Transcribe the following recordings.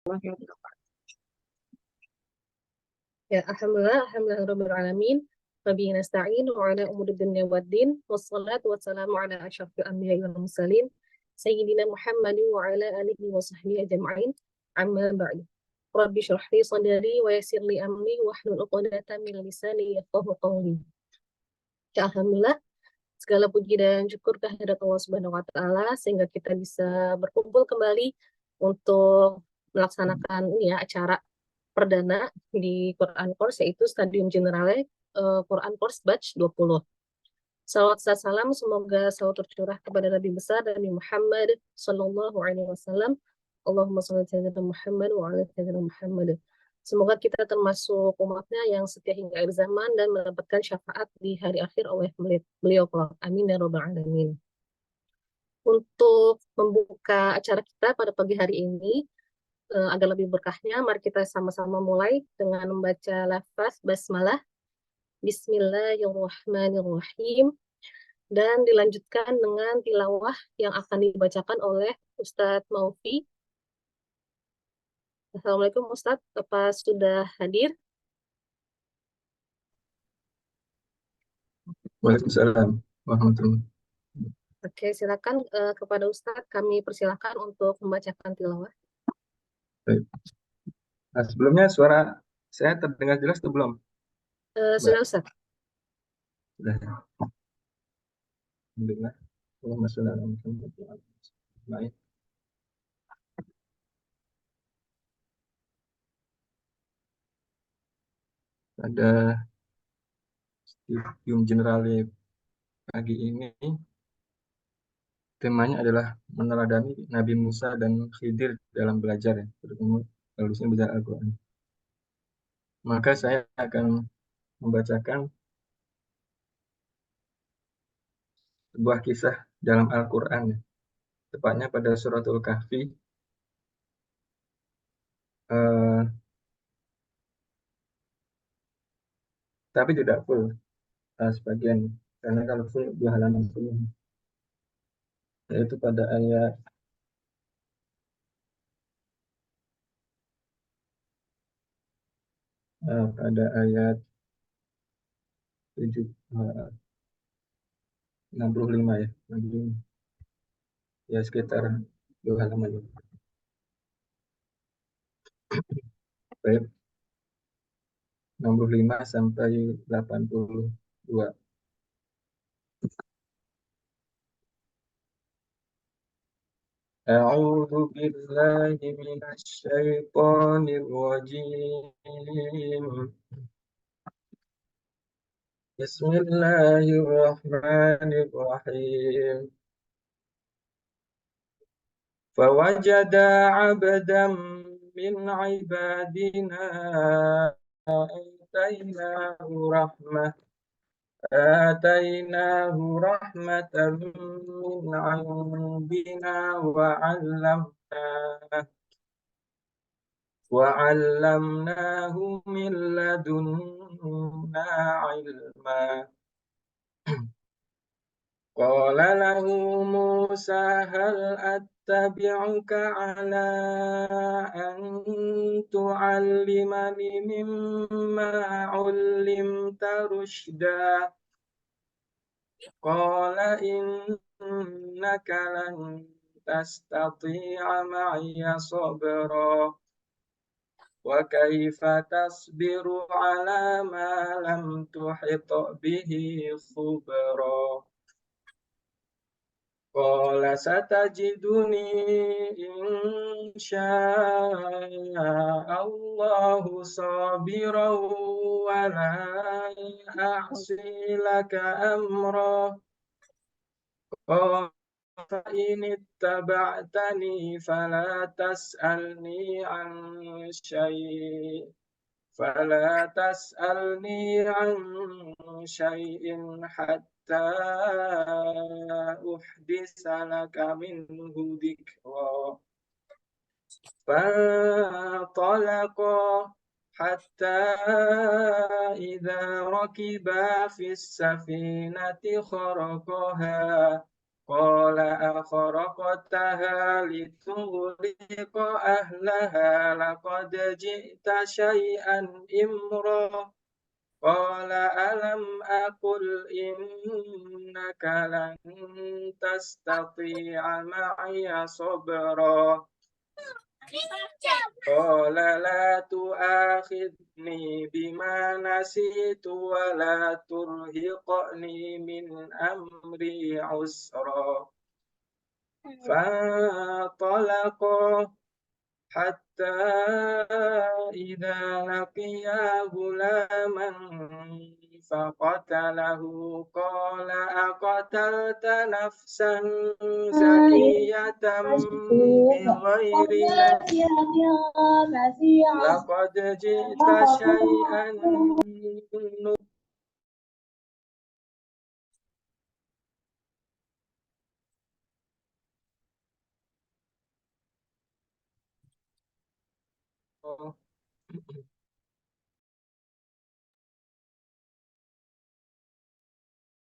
Ya, alhamdulillah alamin. Wabihi nasta'in wa ala umuri dunya waddin. Wassalatu wassalamu ala asyrafil anbiya'i wal mursalin. Sayyidina Muhammadin wa ala alihi wa sahbihi ajma'in. Amma ba'du. Rabbi shrah li sadri wa yassir li amri wahlul 'uqdatam min lisani yafqahu qawli. Ya, alhamdulillah, segala puji dan syukur kehadirat Allah Subhanahu wa taala sehingga kita bisa berkumpul kembali untuk melaksanakan ini ya, acara perdana di Quran Course, yaitu Stadium Generale Quran Course Batch 20. Salawat dan salam semoga selalu tercurah kepada Nabi besar Nabi Muhammad Sallallahu Alaihi Wasallam. Allahumma shalli ala Muhammad wa ala sayyidina Muhammad. Semoga kita termasuk umatnya yang setia hingga akhir zaman dan mendapatkan syafaat di hari akhir oleh beliau kelak. Amin ya rabbal alamin. Untuk membuka acara kita pada pagi hari ini, agar lebih berkahnya, mari kita sama-sama mulai dengan membaca lafaz basmalah, Bismillahirrahmanirrahim, dan dilanjutkan dengan tilawah yang akan dibacakan oleh Ustadz Maufi. Assalamualaikum Ustadz, apa sudah hadir? Waalaikumsalam warahmatullahi. Oke, silakan kepada Ustadz, kami persilakan untuk membacakan tilawah. Baik. Nah, sebelumnya suara saya terdengar jelas atau belum? Sudah Ustadz. Sudah. Alhamdulillah. Allahumma sholli ala Muhammad wa ala ali Muhammad. Pada Studium Generale pagi ini temanya adalah meneladani Nabi Musa dan Khidir dalam belajar, ya, terutama khususnya belajar Al-Quran. Maka saya akan membacakan sebuah kisah dalam Al-Quran, ya, tepatnya pada suratul Kahfi, tapi tidak full, sebagian, karena kalau full 2 halaman full, yaitu pada ayat pada ayat 65 ya, 65. Ya sekitar 2 halaman. Baik, 65 sampai 82. A'udzu billahi minasyaitonir rajim. Bismillahirrahmanirrahim. Fawajada 'abdan min 'ibadina آتيناه رحمة من عندنا وعلمناه من لدنا علما. قال له موسى هل أتبعك على أن تعلمني مما علمت رشدا. قال إنك لن تستطيع معي صبرا وكيف تصبر على ما لم تحط به خبرا. قال ستجدني إن شاء الله صابرا ولا أعصي لك أمرا. قال فإن اتبعتني فلا تسألني عن شيء حتى أحدث لك منه ذكرا. فانطلقا حتى إذا ركبا في السفينة خرقها قال أخرقتها لتغرق أهلها لقد جئت شيئا إمرا قال ألم أقل إنك لن تستطيع معي صبرا قال لا تؤاخذني بما نسيت ولا ترهقني من أمري عسرا فانطلقا حتى إذا لقيا غلاما فقتله قال أقتلت نفسا زكية بغير نفس لقد جئت شيئا نكرا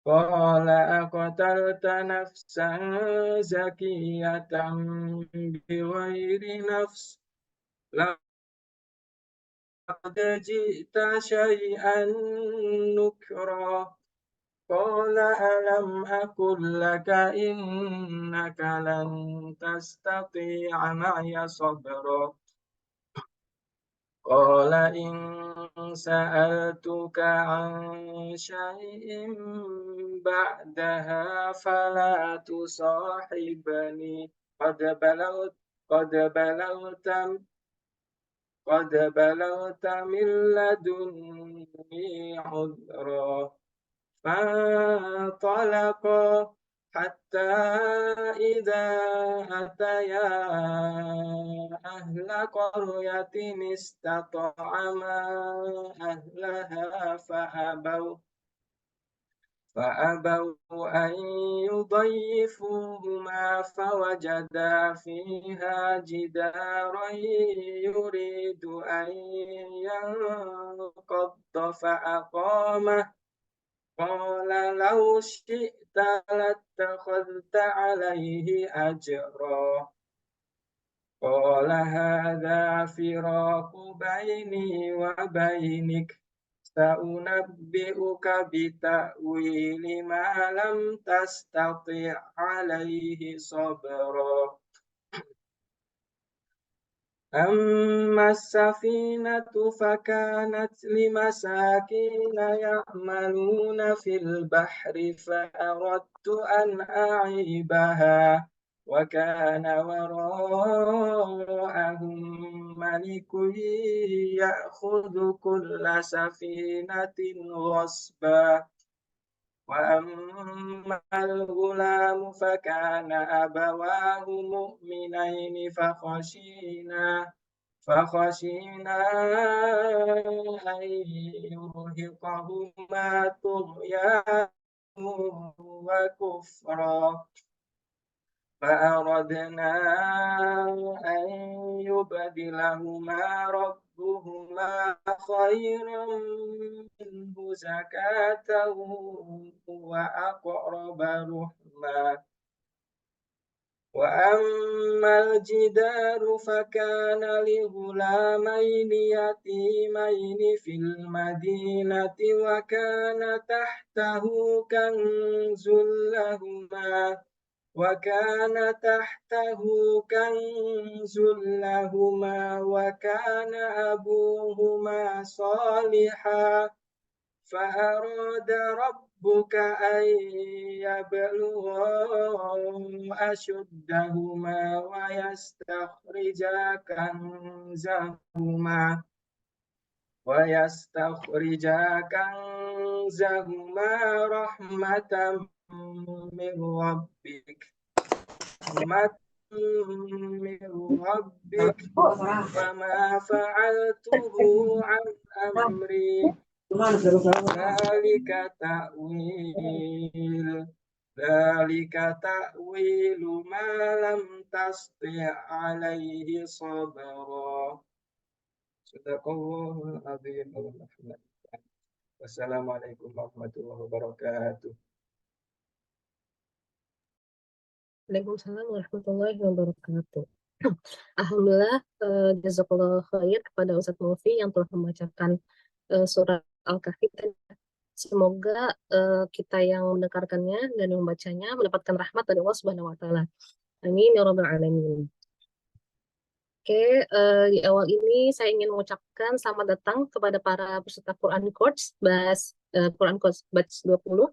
قال أقتلت نفسا زكية بغير نفس لقد جئت شيئا نكرا قال ألم أقل لك إنك لن تستطيع معي صبرا قال إن سألتك عن شيء بعدها فلا تصاحبني قد بلغت قد بلغت من لدني عذرا فانطلقا حتى إذا أتيا أهل قرية استطعما أهلها فأبوا أن يضيفوهما فوجدا فيها جدارا يريد أن ينقض فأقامه قال لو شئت لاتخذت عليه أجرا قال هذا فراق بيني وبينك سأنبئك بتأويل ما لم تستطع عليه صبرا أما السفينة فكانت لمساكين يعملون في البحر فأردت أن أعيبها وكان وراءهم ملك يأخذ كل سفينة غصبا وأما الغلام فكان أبواه مؤمنين فخشينا أن يرهقهما طغيانا وكفرا فأردنا أن يبدلهما ربهما خيرا منه زكاة وأقرب رحما وأما الجدار فكان لغلامين يتيمين في المدينة وكان أبوهما صالحا فأراد ربك أن يبلغا أشدهما ويستخرجا كنزهما رحمة من ربك وما فعلته عن أمري ذلك تأويل ما لم تستطع عليه صبرا Sadaqallahul azim. Wassalamualaikum warahmatullahi wabarakatuh. Waalaikumsalam warahmatullahi wabarakatuh. Alhamdulillah, jazakallah khair kepada Ustadz Mulfi yang telah membacakan surat Al-Kahfi. Semoga kita yang mendengarkannya dan yang membacanya mendapatkan rahmat dari Allah Subhanahu wa taala. Amin ya rabbal alamin. Oke, di awal ini saya ingin mengucapkan selamat datang kepada para peserta Quran Course Quran Course Batch 20.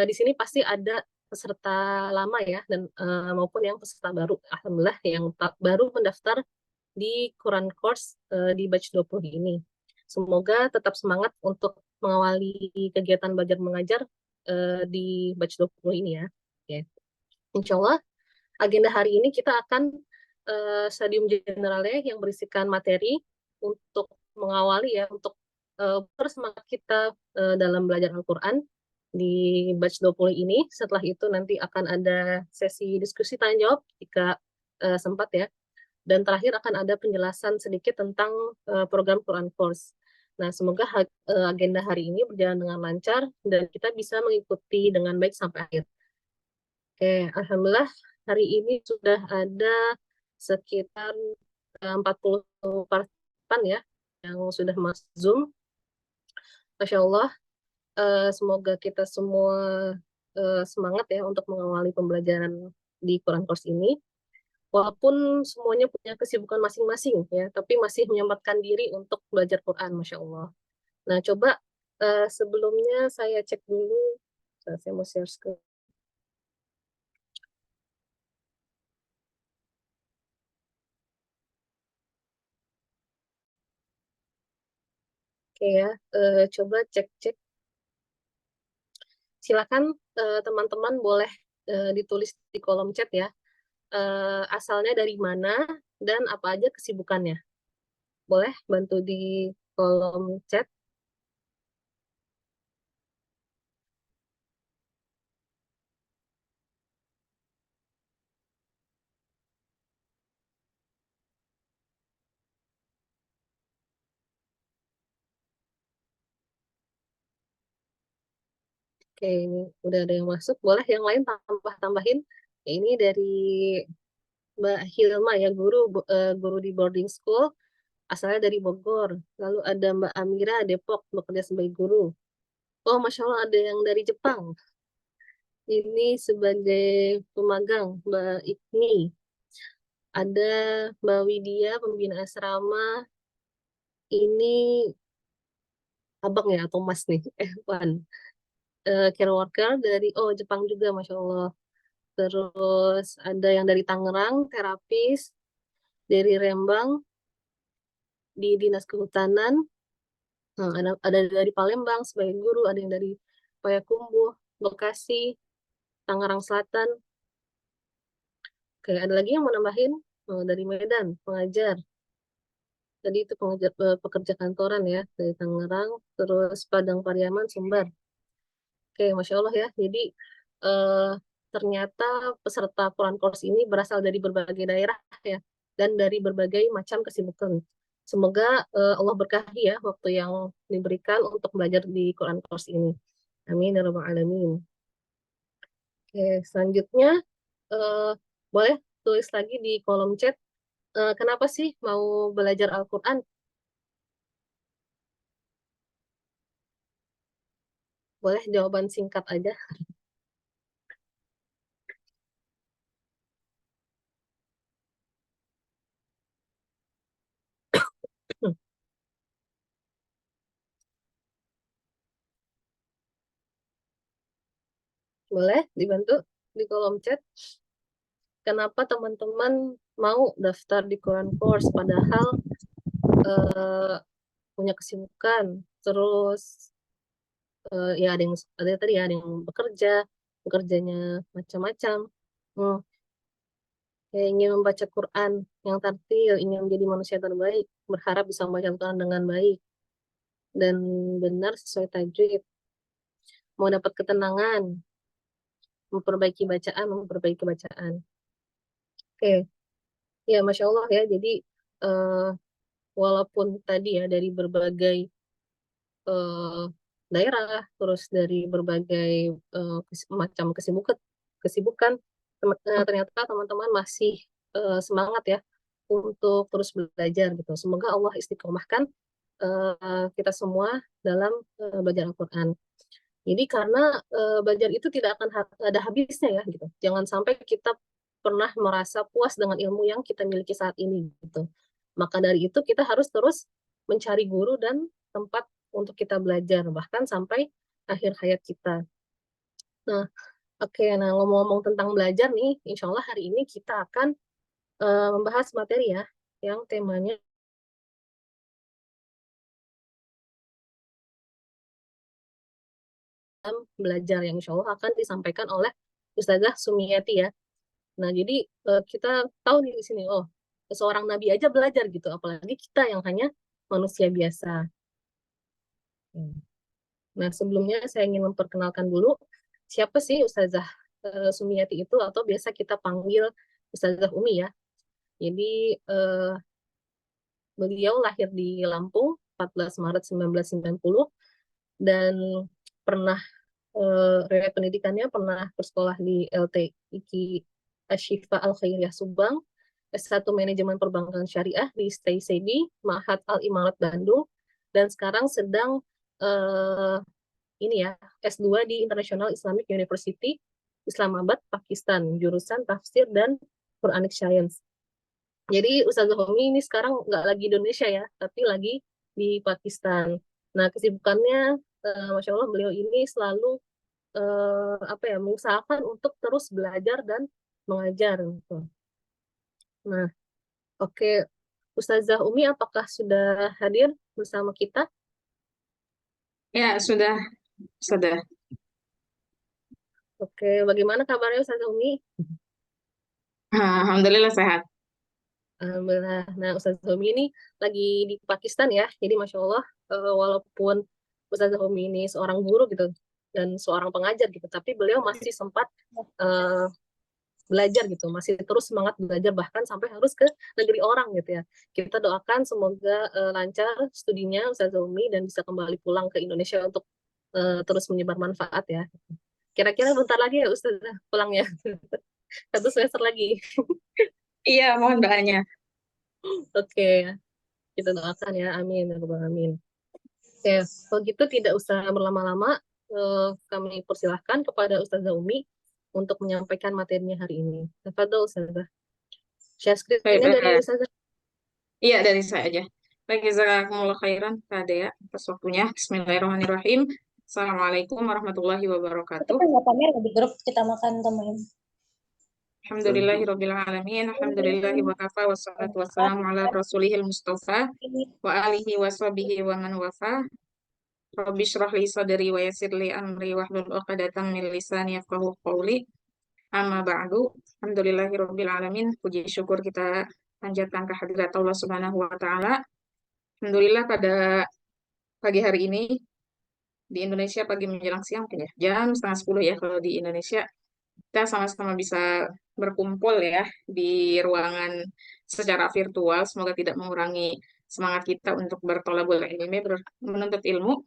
Di sini pasti ada peserta lama ya dan maupun yang peserta baru. Alhamdulillah yang baru mendaftar di Quran Course di Batch 20 ini. Semoga tetap semangat untuk mengawali kegiatan belajar mengajar di Batch 20 ini ya. Oke. Insya Allah agenda hari ini kita akan stadium generalnya yang berisikan materi untuk mengawali ya, untuk bersemangat kita dalam belajar Al-Quran di batch 20 ini. Setelah itu nanti akan ada sesi diskusi tanya jawab jika sempat ya. Dan terakhir akan ada penjelasan sedikit tentang program Quran Course. Nah, semoga agenda hari ini berjalan dengan lancar dan kita bisa mengikuti dengan baik sampai akhir. Oke, Alhamdulillah hari ini sudah ada sekitar 40 partisipan ya yang sudah masuk Zoom. Masya Allah, semoga kita semua semangat ya untuk mengawali pembelajaran di Quran Course ini. Walaupun semuanya punya kesibukan masing-masing ya, tapi masih menyempatkan diri untuk belajar Quran, Masya Allah. Nah, coba sebelumnya saya cek dulu, saya mau share screen. Oke ya, coba cek-cek. Silakan teman-teman boleh ditulis di kolom chat ya, asalnya dari mana dan apa aja kesibukannya. Boleh bantu di kolom chat. Oke, ini udah ada yang masuk. Boleh yang lain tambah-tambahin. Ini dari Mbak Hilma ya, guru di boarding school, asalnya dari Bogor. Lalu ada Mbak Amira Depok, bekerja sebagai guru. Oh, Masya Allah ada yang dari Jepang. Ini sebagai pemagang, Mbak Ikni. Ada Mbak Widya, pembina asrama. Ini abang ya atau mas nih, Wan. Care worker dari, Jepang juga, Masya Allah. Terus ada yang dari Tangerang, terapis. Dari Rembang, di Dinas Kehutanan. Nah, ada dari Palembang sebagai guru, ada yang dari Payakumbuh, Bekasi, Tangerang Selatan. Oke, ada lagi yang mau nambahin? Dari Medan, pengajar. Tadi itu pekerja kantoran ya, dari Tangerang, terus Padang Pariaman, Sumbar. Oke, Masya Allah ya. Jadi eh, ternyata peserta Quran Course ini berasal dari berbagai daerah ya, dan dari berbagai macam kesibukan. Semoga Allah berkahi ya waktu yang diberikan untuk belajar di Quran Course ini. Amin ya rabbal alamin. Oke, selanjutnya eh, boleh tulis lagi di kolom chat. Kenapa sih mau belajar Al-Quran? Boleh jawaban singkat aja. Boleh dibantu di kolom chat. Kenapa teman-teman mau daftar di Quran Course padahal eh, punya kesibukan, terus ya ada tadi ya, ada yang bekerjanya macam-macam. Hmm, kayak ingin membaca Quran yang tartil, ingin menjadi manusia terbaik, berharap bisa membaca Quran dengan baik dan benar sesuai tajwid, mau dapat ketenangan, memperbaiki bacaan. Oke, ya Masya Allah ya. Jadi eh, walaupun tadi ya dari berbagai eh, daerah, terus dari berbagai macam kesibukan, ternyata teman-teman masih semangat ya untuk terus belajar gitu. Semoga Allah istiqomahkan kita semua dalam belajar Al-Quran. Jadi karena belajar itu tidak akan ada habisnya ya gitu. Jangan sampai kita pernah merasa puas dengan ilmu yang kita miliki saat ini gitu. Maka dari itu kita harus terus mencari guru dan tempat untuk kita belajar bahkan sampai akhir hayat kita. Nah, oke, nah ngomong-ngomong tentang belajar nih, insya Allah hari ini kita akan membahas materi ya yang temanya belajar yang insya Allah akan disampaikan oleh Ustazah Sumiati ya. Nah, jadi kita tahu nih di sini, oh, seorang nabi aja belajar gitu, apalagi kita yang hanya manusia biasa. Nah, sebelumnya saya ingin memperkenalkan dulu siapa sih Ustazah Sumiati itu, atau biasa kita panggil Ustazah Umi ya. Jadi beliau lahir di Lampung 14 Maret 1990 dan pernah riwayat pendidikannya pernah bersekolah di LTIQ Ashifa Al Khairiyah Subang, S1 Manajemen Perbankan Syariah di Stay Sebi, Ma'had Al Imarat Bandung, dan sekarang sedang eh, ini ya S2 di International Islamic University Islamabad, Pakistan, jurusan Tafsir dan Quranic Science. Jadi Ustazah Homi ini sekarang nggak lagi di Indonesia ya, tapi lagi di Pakistan. Nah, kesibukannya, Masya Allah, beliau ini selalu apa ya, mengusahakan untuk terus belajar dan mengajar gitu. Nah, oke, Ustazah Umi, apakah sudah hadir bersama kita? Ya, sudah, sudah. Oke, bagaimana kabarnya Ustazah Umi? Alhamdulillah sehat. Alhamdulillah. Nah, Ustazah Umi ini lagi di Pakistan ya, jadi Masya Allah, walaupun Ustazah Umi ini seorang guru gitu, dan seorang pengajar gitu, tapi beliau masih sempat eh, belajar gitu, masih terus semangat belajar bahkan sampai harus ke negeri orang gitu ya. Kita doakan semoga lancar studinya Ustazah Umi dan bisa kembali pulang ke Indonesia untuk terus menyebar manfaat ya. Kira-kira bentar lagi ya Ustazah pulangnya. 1 semester lagi. Iya, mohon doanya. Oke, kita doakan ya. Amin. Ya Rabbal Alamin. Oke, kalau gitu tidak usah berlama-lama, kami persilahkan kepada Ustazah Umi untuk menyampaikan materinya hari ini. Tafadhol Ustazah. Share Baik, screen-nya dari Ustazah. iya dari saya aja. Baik, jazakumullah khairan, Kak Dea, atas waktunya. Bismillahirrahmanirrahim. Assalamualaikum warahmatullahi wabarakatuh. Kita nggak pamer di grup kita makan temen. Alhamdulillahirabbil alamin. Alhamdulillahi wa kafa wassalatu wassalamu ala rasulihil mustafa wa alihi wa sahbihi wa man wafa. Rabbi shrah li sadri wa yassir li amri wahlul 'uqdatam min lisani yafqahu qawli. Amma ba'du. Alhamdulillahirabbil alamin. Puji syukur kita panjatkan kehadirat Allah Subhanahu wa taala. Alhamdulillah pada pagi hari ini di Indonesia pagi menjelang siang mungkin ya, jam setengah 10 ya kalau di Indonesia, kita sama-sama bisa berkumpul ya di ruangan secara virtual. Semoga tidak mengurangi semangat kita untuk bertolabul ilmi, menuntut ilmu,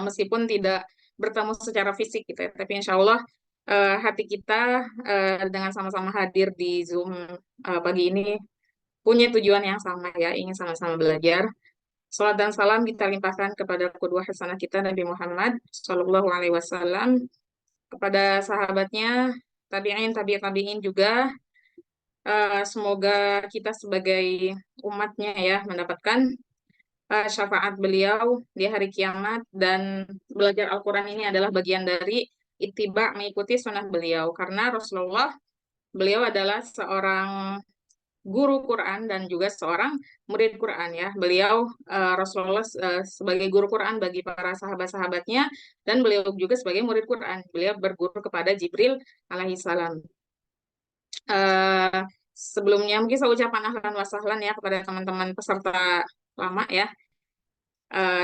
meskipun tidak bertemu secara fisik gitu ya. Tapi insya Allah hati kita dengan sama-sama hadir di Zoom pagi ini punya tujuan yang sama ya, ingin sama-sama belajar. Salat dan salam kita limpahkan kepada kedua hasanah kita Nabi Muhammad Shallallahu Alaihi Wasallam, kepada sahabatnya, tabi'in, tabi'in juga. Semoga kita sebagai umatnya ya mendapatkan syafaat beliau di hari kiamat, dan belajar Al-Quran ini adalah bagian dari ittiba, mengikuti sunnah beliau, karena Rasulullah beliau adalah seorang guru Quran dan juga seorang murid Quran ya. Beliau Rasulullah sebagai guru Quran bagi para sahabat-sahabatnya, dan beliau juga sebagai murid Quran. Beliau berguru kepada Jibril alaihissalam. Sebelumnya mungkin saya ucapkan ahlan wa sahlan ya kepada teman-teman peserta lama ya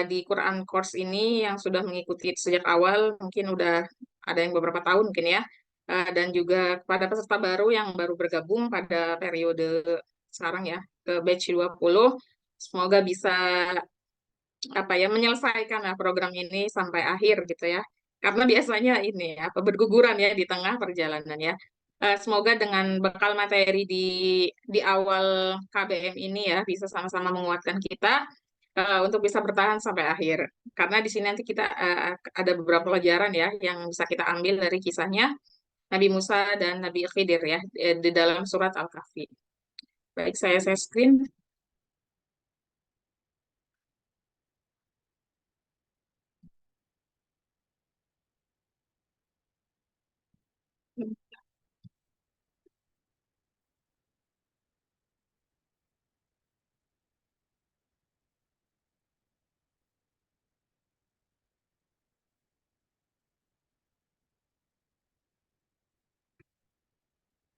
di Quran course ini yang sudah mengikuti sejak awal, mungkin udah ada yang beberapa tahun mungkin ya. Dan juga kepada peserta baru yang baru bergabung pada periode sekarang ya, ke batch 20, semoga bisa apa ya menyelesaikan program ini sampai akhir gitu ya. Karena biasanya ini apa berguguran ya di tengah perjalanan ya. Semoga dengan bekal materi di awal KBM ini ya bisa sama-sama menguatkan kita untuk bisa bertahan sampai akhir. Karena di sini nanti kita ada beberapa pelajaran ya yang bisa kita ambil dari kisahnya Nabi Musa dan Nabi Khidir ya di dalam surat Al-Kahfi. Baik, saya screen.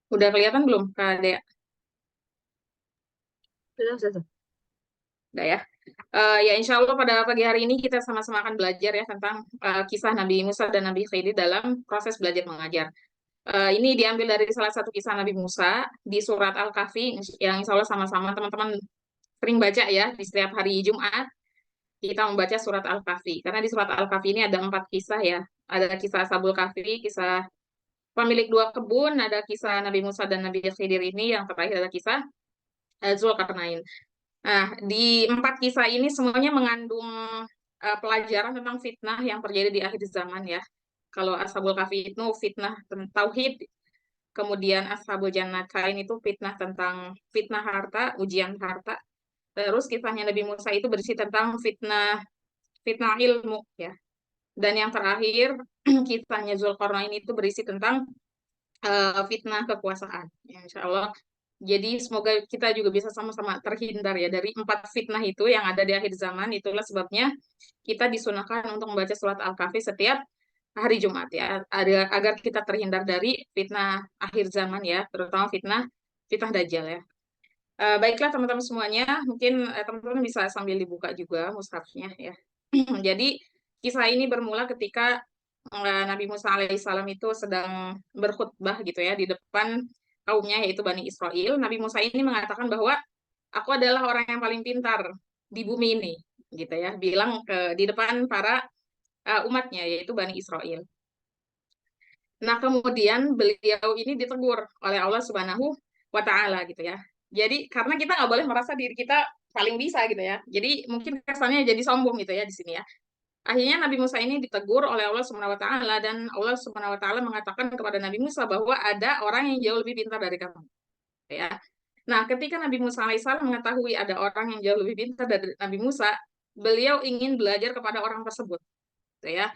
Udah kelihatan belum, Kak Dea? Sudah. Udah ya. Ya insya Allah pada pagi hari ini kita sama-sama akan belajar ya tentang kisah Nabi Musa dan Nabi Khidir dalam proses belajar mengajar. Ini diambil dari salah satu kisah Nabi Musa di surat Al-Kahfi yang insya Allah sama-sama teman-teman sering baca ya di setiap hari Jumat kita membaca surat Al-Kahfi. Karena di surat Al-Kahfi ini ada 4 kisah ya. Ada kisah Ashabul Kahfi, kisah pemilik 2 kebun, ada kisah Nabi Musa dan Nabi Khidir ini, yang terakhir ada kisah Zulkarnain. Nah, di 4 kisah ini semuanya mengandung pelajaran tentang fitnah yang terjadi di akhir zaman ya. Kalau Ashabul Kahfi itu fitnah tentang tauhid, kemudian Ashabul Jannatain itu fitnah tentang fitnah harta, ujian harta. Terus kisahnya Nabi Musa itu berisi tentang fitnah ilmu ya. Dan yang terakhir kisahnya Zulkarnain itu berisi tentang fitnah kekuasaan. Ya, insya Allah. Jadi semoga kita juga bisa sama-sama terhindar ya dari 4 fitnah itu yang ada di akhir zaman. Itulah sebabnya kita disunahkan untuk membaca surat Al-Kahfi setiap hari Jumat ya, agar kita terhindar dari fitnah akhir zaman ya, terutama fitnah Dajjal ya. Baiklah teman-teman semuanya, mungkin teman-teman bisa sambil dibuka juga mushafnya ya. Jadi kisah ini bermula ketika Nabi Musa alaihissalam itu sedang berkhutbah gitu ya di depan kaumnya yaitu Bani Israel. Nabi Musa ini mengatakan bahwa aku adalah orang yang paling pintar di bumi ini gitu ya, bilang di depan para umatnya yaitu Bani Israel. Nah, kemudian beliau ini ditegur oleh Allah Subhanahu wa taala gitu ya. Jadi karena kita nggak boleh merasa diri kita paling bisa gitu ya. Jadi mungkin kesannya jadi sombong gitu ya di sini ya. Akhirnya Nabi Musa ini ditegur oleh Allah Subhanahu wa taala dan Allah Subhanahu wa taala mengatakan kepada Nabi Musa bahwa ada orang yang jauh lebih pintar dari kamu. Ya. Nah, ketika Nabi Musa alaihissalam mengetahui ada orang yang jauh lebih pintar dari Nabi Musa, beliau ingin belajar kepada orang tersebut. Ya.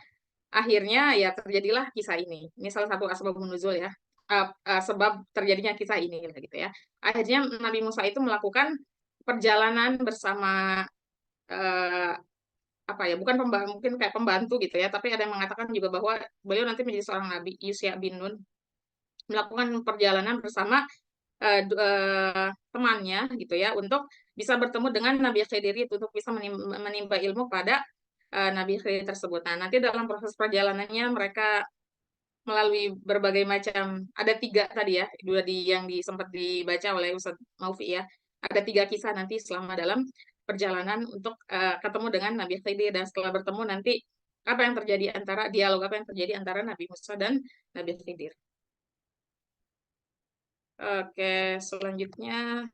Akhirnya ya terjadilah kisah ini. Ini salah satu asbabun nuzul ya. Sebab terjadinya kisah ini gitu ya. Akhirnya Nabi Musa itu melakukan perjalanan bersama uh, apa ya, bukan mungkin kayak pembantu gitu ya, tapi ada yang mengatakan juga bahwa beliau nanti menjadi seorang nabi, Yusya bin Nun, melakukan perjalanan bersama temannya gitu ya untuk bisa bertemu dengan Nabi Khidir itu untuk bisa menimba ilmu pada Nabi Khidir tersebut. Nah, nanti dalam proses perjalanannya mereka melalui berbagai macam, ada 3 tadi ya, dua yang sempat dibaca oleh Ustaz Maufi ya, ada 3 kisah nanti selama dalam perjalanan untuk ketemu dengan Nabi Khidir, dan setelah bertemu nanti apa yang terjadi dialog apa yang terjadi antara Nabi Musa dan Nabi Khidir. Oke, selanjutnya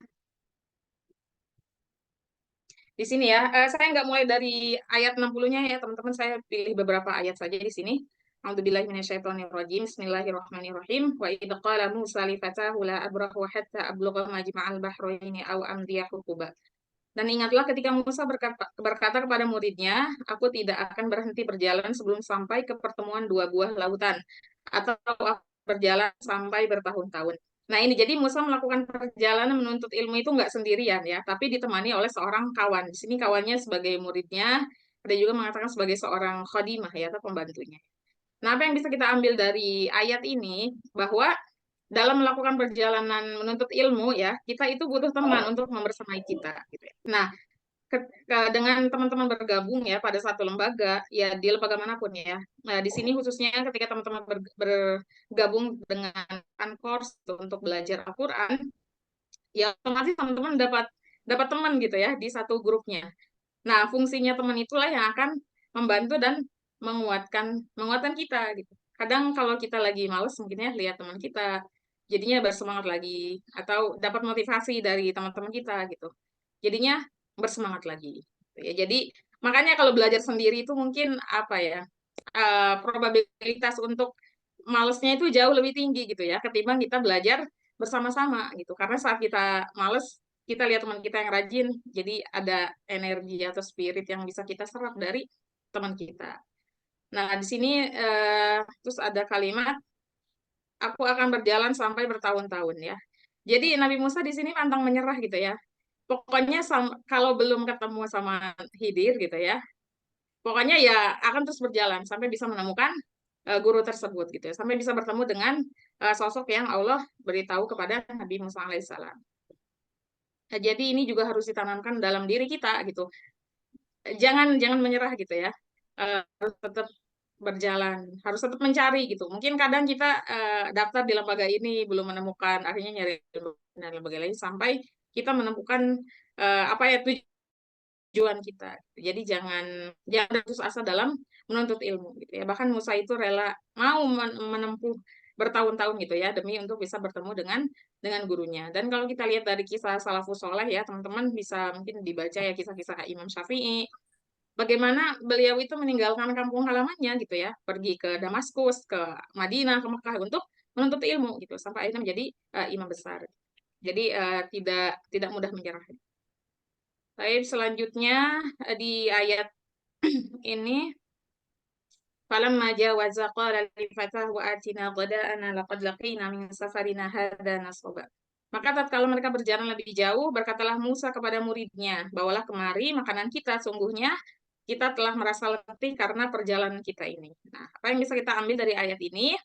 di sini ya, saya nggak mulai dari ayat 60-nya ya teman-teman, saya pilih beberapa ayat saja di sini. A'udzubillahi minasyaitonirrajim. Bismillahirrahmanirrahim. Wa idz qala Musa li fatahu la abrahu hatta ablugha majma'al bahraini aw amdiya huquba. Dan ingatlah ketika Musa berkata kepada muridnya, aku tidak akan berhenti berjalan sebelum sampai ke pertemuan 2 buah lautan, atau aku berjalan sampai bertahun-tahun. Nah ini jadi Musa melakukan perjalanan menuntut ilmu itu nggak sendirian ya, tapi ditemani oleh seorang kawan. Di sini kawannya sebagai muridnya, ada juga mengatakan sebagai seorang khadimah ya, atau pembantunya. Nah, apa yang bisa kita ambil dari ayat ini, bahwa dalam melakukan perjalanan menuntut ilmu ya, kita itu butuh teman untuk membersamai kita gitu ya. Nah, dengan teman-teman bergabung ya pada satu lembaga, ya di lembaga manapun ya. Nah, di sini khususnya ketika teman-teman bergabung dengan course untuk belajar Al-Quran, ya otomatis teman-teman dapat teman gitu ya di satu grupnya. Nah, fungsinya teman itulah yang akan membantu dan menguatkan kita gitu. Kadang kalau kita lagi males mungkin ya lihat teman kita jadinya bersemangat lagi, atau dapat motivasi dari teman-teman kita gitu. Jadinya bersemangat lagi. Ya, jadi makanya kalau belajar sendiri itu mungkin apa ya, probabilitas untuk malesnya itu jauh lebih tinggi gitu ya, ketimbang kita belajar bersama-sama gitu. Karena saat kita males, kita lihat teman kita yang rajin, jadi ada energi atau spirit yang bisa kita serap dari teman kita. Nah, di sini terus ada kalimat, aku akan berjalan sampai bertahun-tahun ya. Jadi Nabi Musa di sini pantang menyerah gitu ya. Pokoknya kalau belum ketemu sama Khidir gitu ya, pokoknya ya akan terus berjalan sampai bisa menemukan guru tersebut gitu ya, sampai bisa bertemu dengan sosok yang Allah beritahu kepada Nabi Musa alaihissalam. Nah, jadi ini juga harus ditanamkan dalam diri kita gitu. Jangan menyerah gitu ya. Harus tetap berjalan, harus tetap mencari gitu. Mungkin kadang kita daftar di lembaga ini belum menemukan, akhirnya nyari lembaga lain sampai kita menemukan apa ya tujuan kita. Jadi jangan putus asa dalam menuntut ilmu gitu ya. Bahkan Musa itu rela mau menempuh bertahun-tahun gitu ya demi untuk bisa bertemu dengan gurunya. Dan kalau kita lihat dari kisah salafus soleh ya, teman-teman bisa mungkin dibaca ya kisah-kisah Imam Syafi'i, bagaimana beliau itu meninggalkan kampung halamannya gitu ya, pergi ke Damaskus, ke Madinah, ke Mekah untuk menuntut ilmu gitu sampai akhirnya menjadi imam besar. Jadi tidak mudah menyerah. Baik, selanjutnya di ayat ini, falamma jawaza qala li fatahu atina ghada'ana laqad laqina min safarina hadza nasaba. Maka tatkala mereka berjalan lebih jauh, berkatalah Musa kepada muridnya, bawalah kemari makanan kita, sungguhnya kita telah merasa letih karena perjalanan kita ini. Nah, apa yang bisa kita ambil dari ayat ini?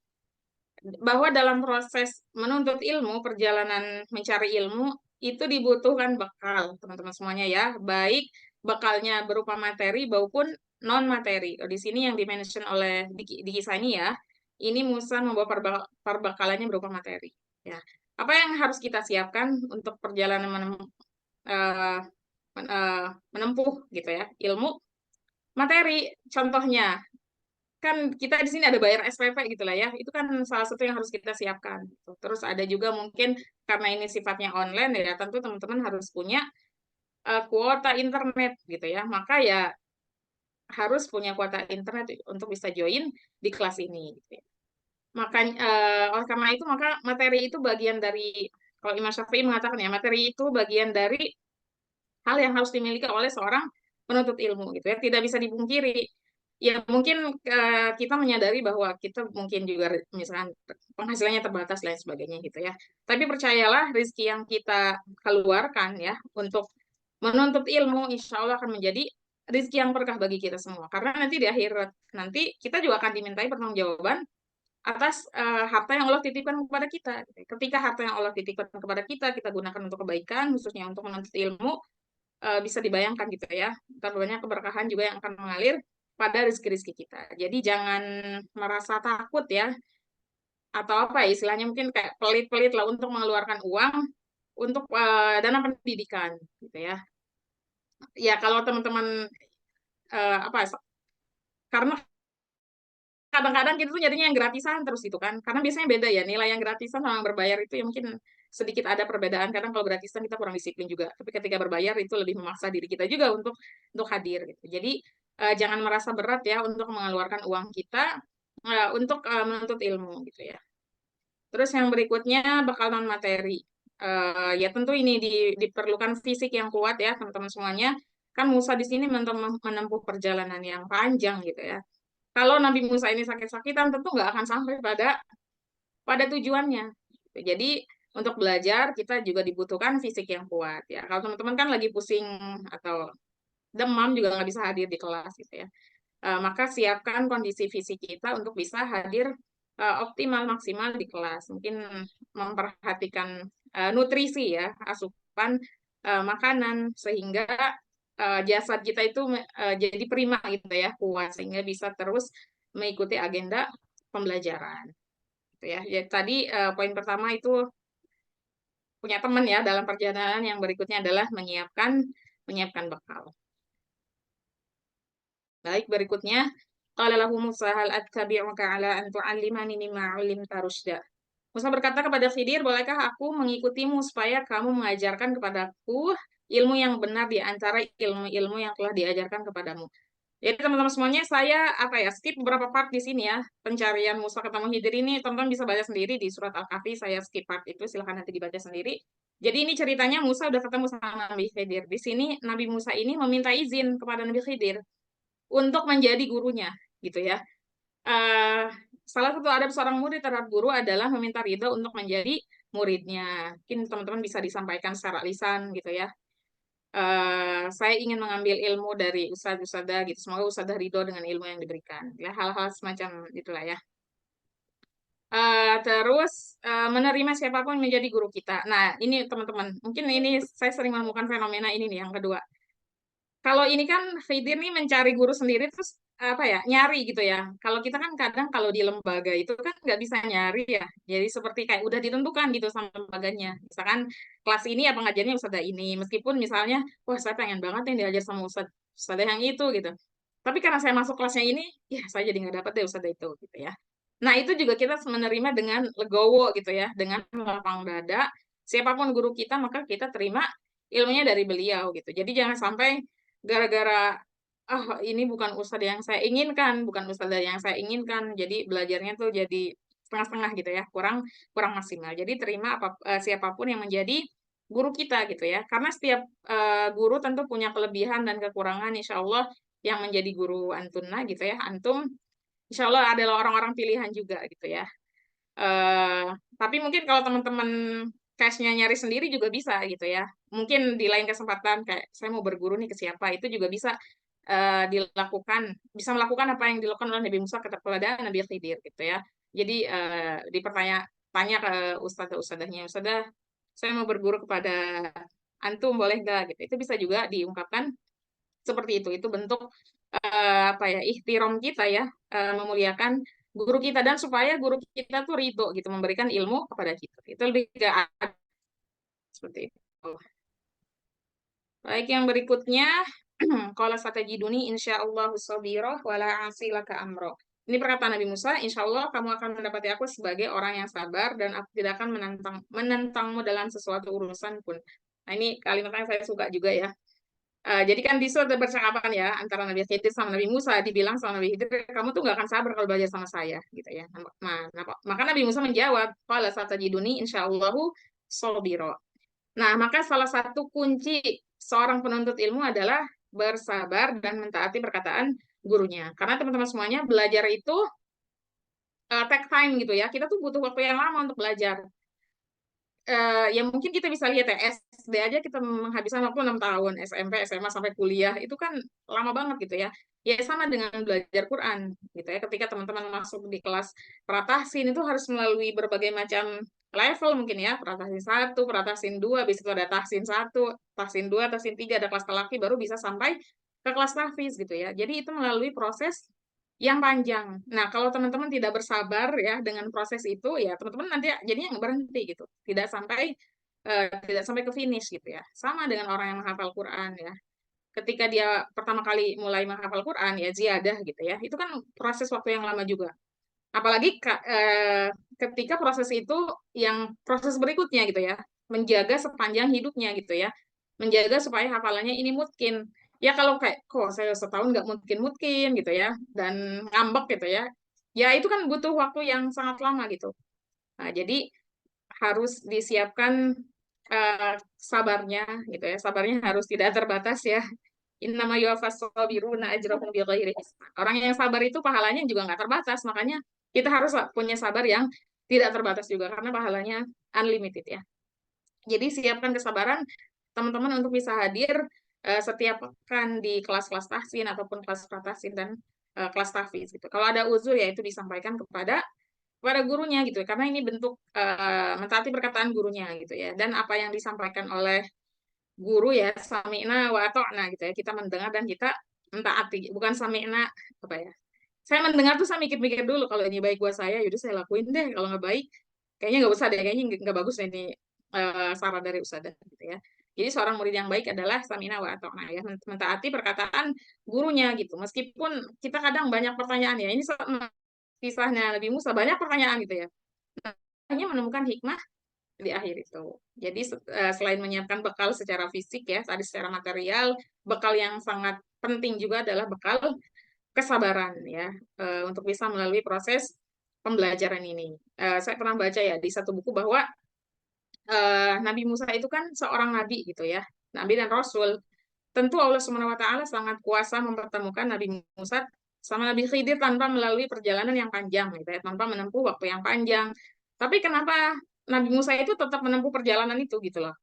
Bahwa dalam proses menuntut ilmu, perjalanan mencari ilmu, itu dibutuhkan bekal, teman-teman semuanya ya. Baik bekalnya berupa materi maupun non-materi. Di sini yang dimention oleh di kisah ini ya, ini Musa membawa perbekalannya berupa materi. Ya. Apa yang harus kita siapkan untuk perjalanan menempuh gitu ya ilmu? Materi, contohnya kan kita di sini ada bayar SPP gitu lah ya, itu kan salah satu yang harus kita siapkan gitu. Terus ada juga mungkin karena ini sifatnya online ya, tentu teman-teman harus punya kuota internet gitu ya, maka ya harus punya kuota internet untuk bisa join di kelas ini gitu ya. Makanya oleh karena itu maka materi itu bagian dari, kalau Imam Syafi'i mengatakan ya, materi itu bagian dari hal yang harus dimiliki oleh seorang penuntut ilmu gitu ya, tidak bisa dipungkiri. Ya mungkin kita menyadari bahwa kita mungkin juga misalkan penghasilannya terbatas dan sebagainya gitu ya. Tapi percayalah rezeki yang kita keluarkan ya untuk menuntut ilmu insya Allah akan menjadi rezeki yang berkah bagi kita semua. Karena nanti di akhirat nanti kita juga akan dimintai pertanggungjawaban atas harta yang Allah titipkan kepada kita. Ketika harta yang Allah titipkan kepada kita gunakan untuk kebaikan, khususnya untuk menuntut ilmu, bisa dibayangkan gitu ya, ntar banyak keberkahan juga yang akan mengalir pada rezeki-rezeki kita. Jadi jangan merasa takut ya, atau apa ya, istilahnya mungkin kayak pelit-pelit lah untuk mengeluarkan uang untuk dana pendidikan gitu ya. Ya kalau teman-teman apa, karena kadang-kadang kita tuh jadinya yang gratisan terus gitu kan, karena biasanya beda ya nilai yang gratisan sama yang berbayar itu ya mungkin sedikit ada perbedaan. Kadang kalau gratisan kita kurang disiplin juga, tapi ketika berbayar itu lebih memaksa diri kita juga untuk hadir gitu. Jadi jangan merasa berat ya untuk mengeluarkan uang kita untuk menuntut ilmu gitu ya. Terus yang berikutnya bakal non materi. Ya tentu ini diperlukan fisik yang kuat ya teman-teman semuanya. Kan Musa di sini menempuh perjalanan yang panjang gitu ya. Kalau Nabi Musa ini sakit-sakitan tentu nggak akan sampai pada tujuannya. Jadi untuk belajar kita juga dibutuhkan fisik yang kuat ya. Kalau teman-teman kan lagi pusing atau demam juga nggak bisa hadir di kelas gitu ya. Maka siapkan kondisi fisik kita untuk bisa hadir optimal maksimal di kelas. Mungkin memperhatikan nutrisi ya, asupan makanan sehingga jasad kita itu jadi prima gitu ya, kuat sehingga bisa terus mengikuti agenda pembelajaran. Gitu ya. Jadi tadi poin pertama itu punya teman ya dalam perjalanan, yang berikutnya adalah menyiapkan bekal. Baik, berikutnya qala lahu Musa hal attabi'uka ala an tu'allimani mimma 'allimta rusyda. Musa berkata kepada Khidir, bolehkah aku mengikutimu supaya kamu mengajarkan kepadaku ilmu yang benar di antara ilmu-ilmu yang telah diajarkan kepadamu. Jadi teman-teman semuanya, saya skip beberapa part di sini ya. Pencarian Musa ketemu Khidir ini teman-teman bisa baca sendiri di surat Al-Kahfi, saya skip part itu, silahkan nanti dibaca sendiri. Jadi ini ceritanya Musa udah ketemu sama Nabi Khidir. Di sini Nabi Musa ini meminta izin kepada Nabi Khidir untuk menjadi gurunya, gitu ya. Salah satu adab seorang murid terhadap guru adalah meminta ridho untuk menjadi muridnya. Mungkin teman-teman bisa disampaikan secara lisan gitu ya. Saya ingin mengambil ilmu dari ustadz-ustadzah gitu. Semoga ustadzah ridho dengan ilmu yang diberikan. Ya, hal-hal semacam itulah ya. Terus menerima siapapun menjadi guru kita. Nah, ini teman-teman, mungkin ini saya sering menemukan fenomena ini nih yang kedua. Kalau ini kan Khidir nih mencari guru sendiri terus nyari gitu ya. Kalau kita kan kadang kalau di lembaga itu kan nggak bisa nyari ya. Jadi seperti kayak udah ditentukan gitu sama lembaganya. Misalkan kelas ini ya pengajarnya ustadzah ini. Meskipun misalnya, wah saya pengen banget yang diajar sama ustadzah yang itu gitu. Tapi karena saya masuk kelasnya ini, ya saya jadi nggak dapat deh ustadzah itu gitu ya. Nah itu juga kita menerima dengan legowo gitu ya. Dengan lapang dada. Siapapun guru kita maka kita terima ilmunya dari beliau gitu. Jadi jangan sampai gara-gara ini bukan ustadz yang saya inginkan, bukan ustadz yang saya inginkan, jadi belajarnya tuh jadi setengah-setengah gitu ya, kurang maksimal. Jadi terima siapapun yang menjadi guru kita gitu ya, karena setiap guru tentu punya kelebihan dan kekurangan. Insya Allah yang menjadi guru antuna gitu ya, antum insya Allah adalah orang-orang pilihan juga gitu ya. Tapi mungkin kalau teman-teman case-nya nyari sendiri juga bisa gitu ya. Mungkin di lain kesempatan kayak saya mau berguru nih ke siapa, itu juga bisa dilakukan, bisa melakukan apa yang dilakukan oleh Nabi Musa kepada Nabi Khidir gitu ya. Jadi tanya ke ustadzah-ustadzahnya, ustadzah saya mau berguru kepada antum boleh nggak gitu. Itu bisa juga diungkapkan seperti itu. Itu bentuk ihtiram kita ya, memuliakan guru kita dan supaya guru kita tuh ridho gitu memberikan ilmu kepada kita. Itu lebih ke seperti itu. Baik, yang berikutnya qala satajiduni insyaallahu sabira wala asilaka amro. Ini perkataan Nabi Musa, insya Allah kamu akan mendapati aku sebagai orang yang sabar dan aku tidak akan menentangmu dalam sesuatu urusan pun. Nah, ini kalimatnya saya suka juga ya. Jadi kan di suatu percakapan ya antara Nabi Khidir sama Nabi Musa, dibilang sama Nabi Khidir, kamu tuh nggak akan sabar kalau belajar sama saya, gitu ya. Maka Nabi Musa menjawab, qala satajiduni insyaallahu sabira. Nah, maka salah satu kunci seorang penuntut ilmu adalah bersabar dan mentaati perkataan gurunya. Karena teman-teman semuanya belajar itu take time gitu ya. Kita tuh butuh waktu yang lama untuk belajar. Ya mungkin kita bisa lihat ya, SD aja kita menghabiskan waktu 6 tahun, SMP, SMA, sampai kuliah, itu kan lama banget gitu ya. Ya sama dengan belajar Quran gitu ya. Ketika teman-teman masuk di kelas Pratahsin itu harus melalui berbagai macam level mungkin ya, Pratahsin 1, Pratahsin 2, habis itu ada Tahsin 1, Tahsin 2, Tahsin 3, ada kelas talaki, baru bisa sampai ke kelas tahfiz gitu ya. Jadi itu melalui proses yang panjang. Nah, kalau teman-teman tidak bersabar ya dengan proses itu, ya teman-teman nanti jadinya nggak berhenti gitu, tidak sampai ke finish gitu ya. Sama dengan orang yang menghafal Quran ya. Ketika dia pertama kali mulai menghafal Quran ya ziyadah gitu ya, itu kan proses waktu yang lama juga. Apalagi ketika proses itu yang proses berikutnya gitu ya, menjaga sepanjang hidupnya gitu ya, menjaga supaya hafalannya ini mungkin. Ya kalau kayak, kok saya setahun nggak mungkin gitu ya, dan ngambek gitu ya, ya itu kan butuh waktu yang sangat lama gitu. Nah, jadi harus disiapkan sabarnya gitu ya, sabarnya harus tidak terbatas ya. Innama yuwaffas sabiruna ajrahum bighairi hisab. Orang yang sabar itu pahalanya juga nggak terbatas, makanya kita harus punya sabar yang tidak terbatas juga karena pahalanya unlimited ya. Jadi siapkan kesabaran teman-teman untuk bisa hadir setiap pekan di kelas-kelas tahsin ataupun kelas pratahsin dan kelas tahfiz gitu. Kalau ada uzur ya itu disampaikan kepada gurunya gitu karena ini bentuk mentaati perkataan gurunya gitu ya. Dan apa yang disampaikan oleh guru ya sami'na wa ata'na gitu ya. Kita mendengar dan kita mentaati, bukan sami'na apa ya. Saya mendengar tuh saya mikir-mikir dulu kalau ini baik buat saya, yaudah saya lakuin deh. Kalau nggak baik, kayaknya nggak usah deh, kayaknya nggak bagus ini saran dari ustadzah gitu ya. Jadi seorang murid yang baik adalah sami'na wa ata'na ya, mentaati perkataan gurunya gitu. Meskipun kita kadang banyak pertanyaan ya. Ini kisahnya Nabi Musa banyak pertanyaan gitu ya. hanya menemukan hikmah di akhir itu. Jadi selain menyiapkan bekal secara fisik ya, tadi secara material, bekal yang sangat penting juga adalah bekal kesabaran ya, untuk bisa melalui proses pembelajaran ini. Saya pernah baca ya di satu buku bahwa Nabi Musa itu kan seorang nabi gitu ya, nabi dan rasul. Tentu Allah Subhanahu wa taala sangat kuasa mempertemukan Nabi Musa sama Nabi Khidir tanpa melalui perjalanan yang panjang gitu ya, tanpa menempuh waktu yang panjang. Tapi kenapa Nabi Musa itu tetap menempuh perjalanan itu gitu loh,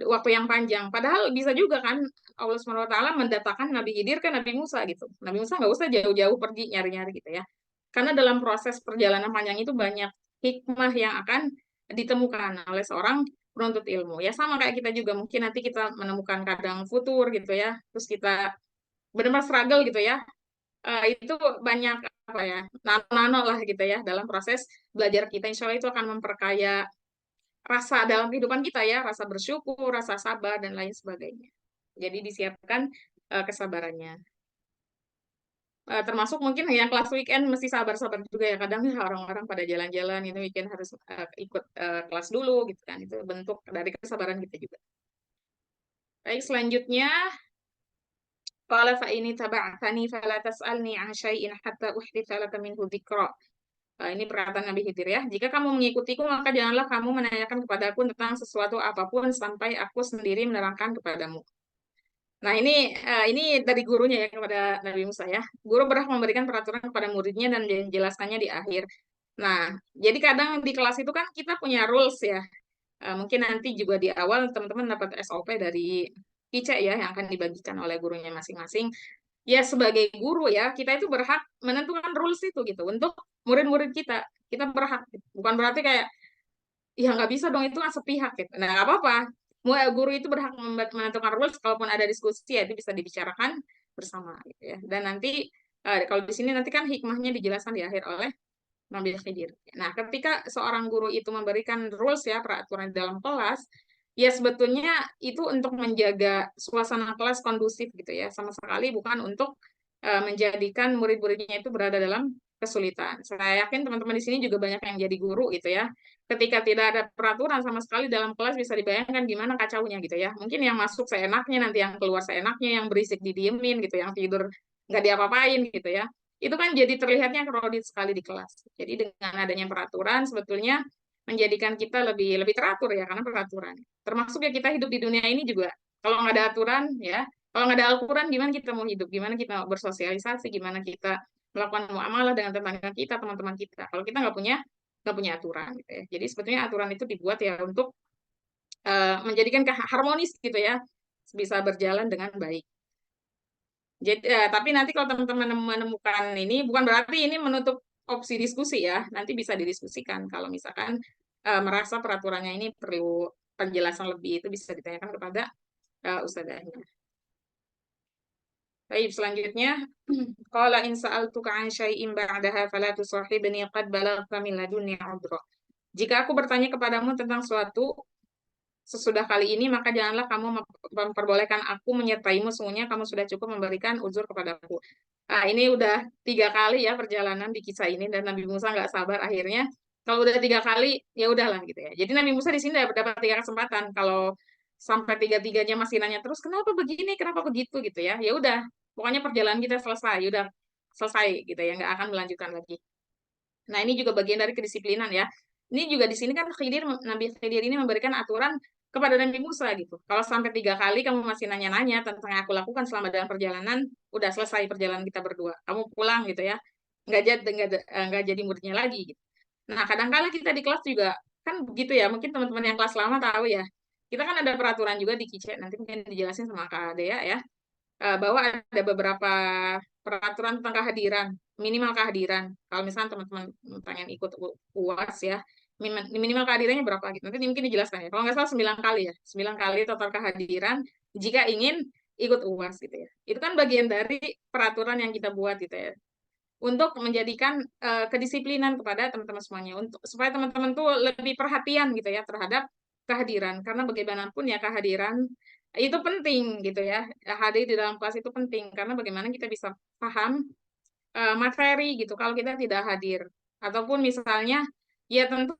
waktu yang panjang. Padahal bisa juga kan Allah Subhanahu wa taala mendatangkan Nabi Khidir ke Nabi Musa gitu. Nabi Musa nggak usah jauh-jauh pergi nyari-nyari gitu ya. Karena dalam proses perjalanan panjang itu banyak hikmah yang akan ditemukan oleh seorang penuntut ilmu. Ya sama kayak kita juga, mungkin nanti kita menemukan kadang futur gitu ya. Terus kita benar-benar struggle gitu ya. Itu banyak apa ya, nano-nano lah gitu ya dalam proses belajar kita. Insya Allah itu akan memperkaya rasa dalam kehidupan kita ya, rasa bersyukur, rasa sabar, dan lain sebagainya. Jadi disiapkan kesabarannya. Termasuk mungkin yang kelas weekend mesti sabar-sabar juga ya. Kadang ya orang-orang pada jalan-jalan itu weekend harus ikut kelas dulu gitu kan. Itu bentuk dari kesabaran kita juga. Baik, selanjutnya qala fa ini taba'tani fala tas'alni 'an syai'in hatta uhditsa laka minhu dzikra. Ini perkataan Nabi Khidir ya. Jika kamu mengikutiku, maka janganlah kamu menanyakan kepadaku tentang sesuatu apapun sampai aku sendiri menerangkan kepadamu. Nah, ini dari gurunya ya kepada Nabi Musa ya. Guru berhak memberikan peraturan kepada muridnya dan menjelaskannya di akhir. Nah, jadi kadang di kelas itu kan kita punya rules ya. Mungkin nanti juga di awal teman-teman dapat SOP dari Ice ya yang akan dibagikan oleh gurunya masing-masing. Ya sebagai guru ya, kita itu berhak menentukan rules itu gitu untuk murid-murid kita. Kita berhak. Bukan berarti kayak ya nggak bisa dong, itu kan sepihak gitu. Nah nggak apa-apa, guru itu berhak menentukan rules, kalaupun ada diskusi ya itu bisa dibicarakan bersama gitu ya. Dan nanti kalau di sini nanti kan hikmahnya dijelaskan di akhir oleh Nabi Khidir. Nah ketika seorang guru itu memberikan rules ya, peraturan dalam kelas, ya sebetulnya itu untuk menjaga suasana kelas kondusif gitu ya, sama sekali bukan untuk menjadikan murid-muridnya itu berada dalam kesulitan. Saya yakin teman-teman di sini juga banyak yang jadi guru gitu ya. Ketika tidak ada peraturan sama sekali dalam kelas, bisa dibayangkan gimana kacaunya gitu ya. Mungkin yang masuk seenaknya, nanti yang keluar seenaknya, yang berisik didiemin gitu, yang tidur nggak diapa-apain gitu ya. Itu kan jadi terlihatnya crowded sekali di kelas. Jadi dengan adanya peraturan sebetulnya menjadikan kita lebih lebih teratur ya, karena peraturan. Termasuk ya kita hidup di dunia ini juga. Kalau nggak ada aturan ya, kalau nggak ada Al-Quran, gimana kita mau hidup? Gimana kita mau bersosialisasi? Gimana kita melakukan muamalah dengan tetangga kita, teman-teman kita? Kalau kita nggak punya aturan, gitu ya. Jadi sebetulnya aturan itu dibuat ya untuk menjadikan harmonis gitu ya, bisa berjalan dengan baik. Jadi, tapi nanti kalau teman-teman menemukan ini, bukan berarti ini menutup opsi diskusi ya. Nanti bisa didiskusikan kalau misalkan merasa peraturannya ini perlu penjelasan lebih, itu bisa ditanyakan kepada ustadzahnya. Baik, selanjutnya qala in sa'altuka 'an syai'in ba'daha fala tusahibni qad balaghta min ladunni 'udra. Jika aku bertanya kepadamu tentang suatu sesudah kali ini, maka janganlah kamu memperbolehkan aku menyertaimu, sungguhnya kamu sudah cukup memberikan uzur kepadaku. Nah, ini udah 3 kali ya perjalanan di kisah ini, dan Nabi Musa nggak sabar akhirnya. Kalau udah 3 kali, ya udahlah gitu ya. Jadi Nabi Musa di sini dapat 3 kesempatan. Kalau sampai tiga-tiganya masih nanya terus, kenapa begini, kenapa begitu gitu ya. Ya udah, pokoknya perjalanan kita selesai, udah selesai gitu ya, nggak akan melanjutkan lagi. Nah, ini juga bagian dari kedisiplinan ya. Ini juga di sini kan Nabi Khidir ini memberikan aturan kepada Nabi Musa gitu. Kalau sampai 3 kali kamu masih nanya-nanya tentang yang aku lakukan selama dalam perjalanan, udah selesai perjalanan kita berdua. Kamu pulang gitu ya. Nggak jadi muridnya lagi gitu. Nah, kadang-kala kita di kelas juga kan begitu ya. Mungkin teman-teman yang kelas lama tahu ya. Kita kan ada peraturan juga di KICE, nanti mungkin dijelasin sama Kak Dea ya. Bahwa ada beberapa peraturan tentang kehadiran, minimal kehadiran. Kalau misalnya teman-teman pengen ikut UAS ya, minimal kehadirannya berapa gitu. Nanti mungkin dijelaskan ya. Kalau nggak salah 9 kali ya, 9 kali total kehadiran jika ingin ikut UAS gitu ya. Itu kan bagian dari peraturan yang kita buat gitu ya. Untuk menjadikan kedisiplinan kepada teman-teman semuanya, untuk supaya teman-teman tuh lebih perhatian gitu ya terhadap kehadiran, karena bagaimanapun ya kehadiran itu penting gitu ya. Hadir di dalam kelas itu penting karena bagaimana kita bisa paham materi gitu kalau kita tidak hadir, ataupun misalnya ya tentu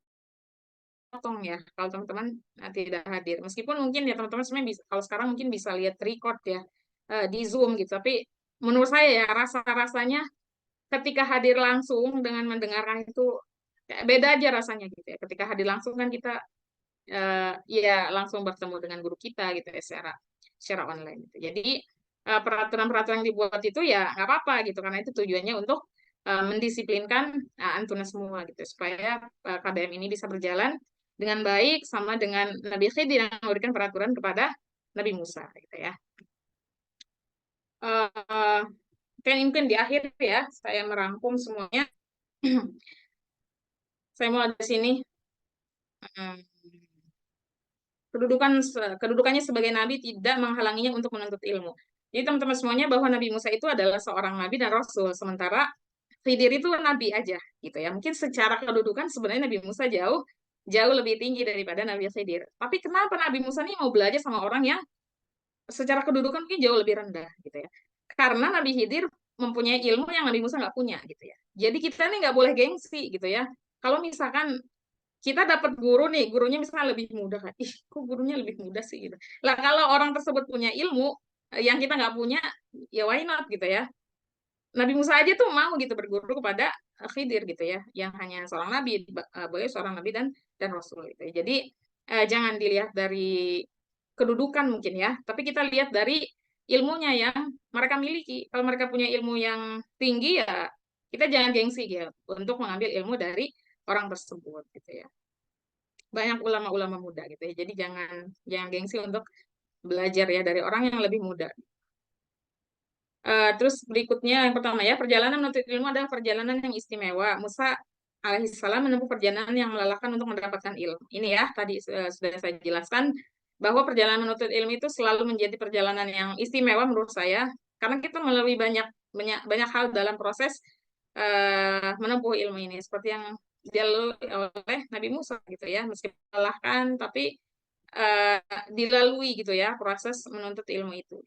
potong ya kalau teman-teman tidak hadir. Meskipun mungkin ya teman-teman sebenarnya bisa, kalau sekarang mungkin bisa lihat record ya di Zoom gitu. Tapi menurut saya ya rasa-rasanya ketika hadir langsung dengan mendengarkan itu kayak beda aja rasanya gitu ya. Ketika hadir langsung kan kita ya langsung bertemu dengan guru kita gitu ya secara online gitu. Jadi peraturan-peraturan yang dibuat itu ya nggak apa-apa gitu karena itu tujuannya untuk mendisiplinkan Antuna semua gitu supaya KBM ini bisa berjalan dengan baik sama dengan Nabi Khidir yang memberikan peraturan kepada Nabi Musa gitu ya. Kan mungkin di akhir ya saya merangkum semuanya. Saya mau di sini. Kedudukannya sebagai nabi tidak menghalanginya untuk menuntut ilmu. Jadi teman-teman semuanya bahwa Nabi Musa itu adalah seorang nabi dan rasul, sementara Khidir itu nabi aja gitu ya. Mungkin secara kedudukan sebenarnya Nabi Musa jauh jauh lebih tinggi daripada Nabi Khidir. Tapi kenapa Nabi Musa ini mau belajar sama orang yang secara kedudukan mungkin jauh lebih rendah gitu ya? Karena Nabi Khidir mempunyai ilmu yang Nabi Musa nggak punya gitu ya. Jadi kita nih nggak boleh gengsi gitu ya. Kalau misalkan kita dapat guru nih, gurunya misalnya lebih muda kan, ih kok gurunya lebih muda sih gitu. Lah kalau orang tersebut punya ilmu yang kita nggak punya, ya why not gitu ya. Nabi Musa aja tuh mau gitu berguru kepada Khidir gitu ya, yang hanya seorang nabi, boleh seorang nabi dan rasul gitu ya. Jadi jangan dilihat dari kedudukan mungkin ya, tapi kita lihat dari ilmunya yang mereka miliki. Kalau mereka punya ilmu yang tinggi ya kita jangan gengsi ya untuk mengambil ilmu dari orang tersebut gitu ya. Banyak ulama-ulama muda gitu ya. Jadi jangan jangan gengsi untuk belajar ya dari orang yang lebih muda. Terus berikutnya yang pertama ya, perjalanan menuntut ilmu adalah perjalanan yang istimewa. Musa alaihissalam menempuh perjalanan yang melelahkan untuk mendapatkan ilmu. Ini ya tadi sudah saya jelaskan bahwa perjalanan menuntut ilmu itu selalu menjadi perjalanan yang istimewa menurut saya karena kita melalui banyak banyak banyak hal dalam proses menempuh ilmu ini seperti yang dilalui oleh Nabi Musa gitu ya, meskipun melelahkan tapi dilalui gitu ya proses menuntut ilmu itu.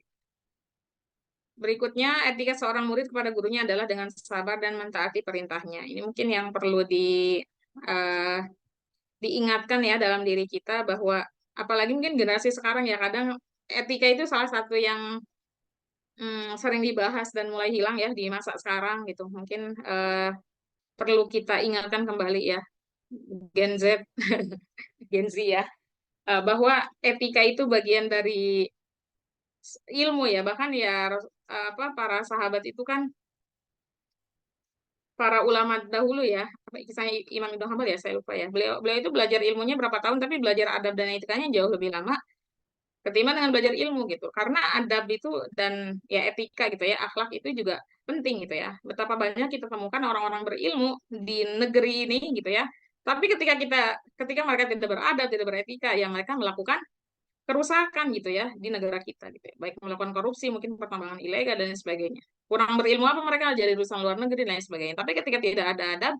Berikutnya, etika seorang murid kepada gurunya adalah dengan sabar dan mentaati perintahnya. Ini mungkin yang perlu diingatkan ya dalam diri kita bahwa apalagi mungkin generasi sekarang ya kadang etika itu salah satu yang sering dibahas dan mulai hilang ya di masa sekarang gitu. Mungkin perlu kita ingatkan kembali ya Gen Z, Gen Z ya, bahwa etika itu bagian dari ilmu ya. Bahkan ya para sahabat itu kan para ulama dahulu ya, kisahnya Imam Ibnu Hanbal ya, saya lupa ya. Beliau beliau itu belajar ilmunya berapa tahun, tapi belajar adab dan etikanya jauh lebih lama ketimbang dengan belajar ilmu gitu. Karena adab itu dan ya etika gitu ya, akhlak itu juga penting gitu ya. Betapa banyak kita temukan orang-orang berilmu di negeri ini gitu ya. Tapi ketika mereka tidak beradab, tidak beretika, ya mereka melakukan kerusakan gitu ya di negara kita gitu ya. Baik melakukan korupsi, mungkin pertambangan ilegal dan sebagainya. Kurang berilmu apa mereka jadi urusan luar negeri dan lain sebagainya. Tapi ketika tidak ada adab,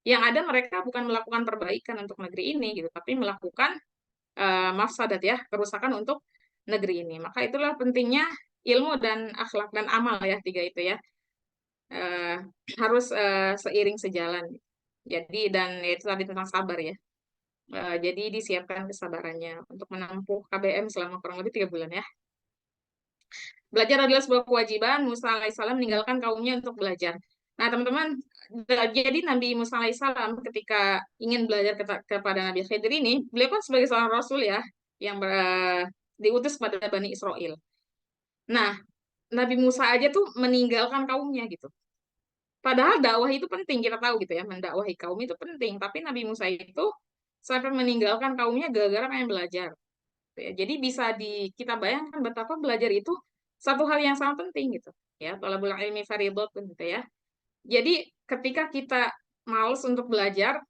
yang ada mereka bukan melakukan perbaikan untuk negeri ini gitu, tapi melakukan mafsadat ya, kerusakan untuk negeri ini. Maka itulah pentingnya ilmu dan akhlak dan amal ya, tiga itu ya. Eh, harus seiring sejalan. Jadi dan itu tadi tentang sabar ya. Jadi disiapkan kesabarannya untuk menempuh KBM selama kurang lebih 3 bulan ya. Belajar adalah sebuah kewajiban. Musa alaihissalam meninggalkan kaumnya untuk belajar. Nah, teman-teman, jadi Nabi Musa alaihissalam ketika ingin belajar kepada Nabi Khidir ini, beliau kan sebagai seorang rasul ya, yang diutus pada Bani Israel. Nah, Nabi Musa aja tuh meninggalkan kaumnya gitu. Padahal dakwah itu penting, kita tahu gitu ya, mendakwahi kaum itu penting. Tapi Nabi Musa itu sampai meninggalkan kaumnya gara-gara pengen belajar. Ya. Jadi bisa kita bayangkan betapa belajar itu satu hal yang sangat penting gitu. Ya, thalabul ilmi fardhatun gitu ya. Jadi ketika kita males untuk belajar,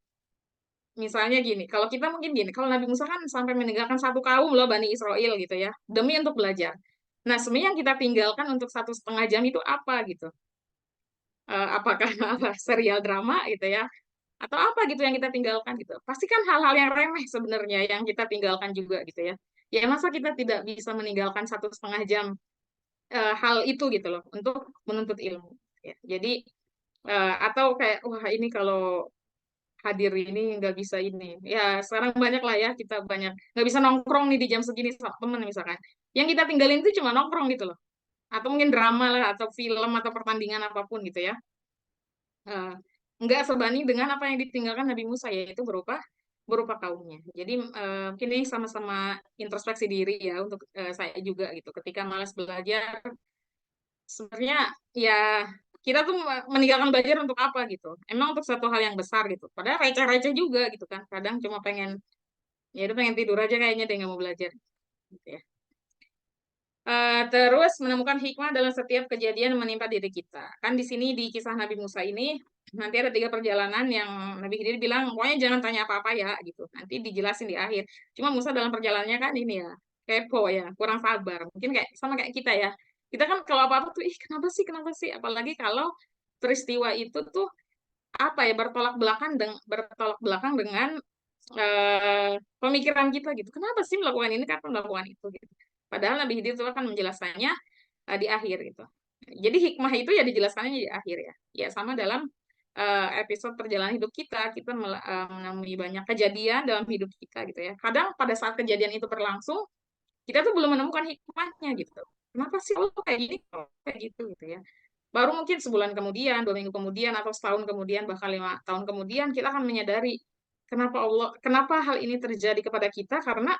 misalnya gini, kalau kita mungkin gini, kalau Nabi Musa kan sampai meninggalkan satu kaum loh Bani Israel gitu ya, demi untuk belajar. Nah, sebenarnya yang kita tinggalkan untuk 1,5 jam itu apa gitu? Apakah apa serial drama gitu ya? Atau apa gitu yang kita tinggalkan gitu. Pasti kan hal-hal yang remeh sebenarnya yang kita tinggalkan juga gitu ya. Ya masa kita tidak bisa meninggalkan 1,5 jam hal itu gitu loh untuk menuntut ilmu. Ya. Jadi atau kayak wah ini kalau hadir ini, nggak bisa ini. Ya sekarang banyak lah ya, kita banyak nggak bisa nongkrong nih di jam segini sama temen misalkan. Yang kita tinggalin itu cuma nongkrong gitu loh. Atau mungkin drama lah, atau film, atau pertandingan apapun gitu ya. Eh, nggak sebanding dengan apa yang ditinggalkan Nabi Musa, yaitu berupa berupa kaumnya. Jadi mungkin ini sama-sama introspeksi diri ya untuk saya juga gitu. Ketika malas belajar, sebenarnya ya kita tuh meninggalkan belajar untuk apa gitu. Emang untuk satu hal yang besar gitu. Padahal receh-receh juga gitu kan. Kadang cuma pengen, ya itu pengen tidur aja kayaknya deh nggak mau belajar. Gitu ya. Terus menemukan hikmah dalam setiap kejadian menimpa diri kita. Kan di sini di kisah Nabi Musa ini nanti ada 3 perjalanan yang Nabi Khidir bilang pokoknya jangan tanya apa-apa ya gitu. Nanti dijelasin di akhir. Cuma Musa dalam perjalanannya kan ini ya kepo ya, kurang sabar. Mungkin kayak sama kayak kita ya. Kita kan kalau apa-apa tuh ih kenapa sih? Apalagi kalau peristiwa itu tuh apa ya bertolak belakang dengan pemikiran kita gitu. Kenapa sih melakukan ini? Kenapa melakukan itu gitu. Padahal Nabi Khidir itu akan menjelaskannya di akhir gitu. Jadi hikmah itu ya dijelaskannya di akhir ya. Ya sama dalam episode perjalanan hidup kita menemui banyak kejadian dalam hidup kita gitu ya. Kadang pada saat kejadian itu berlangsung, kita tuh belum menemukan hikmahnya gitu. Kenapa sih Allah kayak gini, kayak gitu ya. Baru mungkin sebulan kemudian, 2 minggu kemudian, atau setahun kemudian, bahkan 5 tahun kemudian, kita akan menyadari kenapa hal ini terjadi kepada kita, karena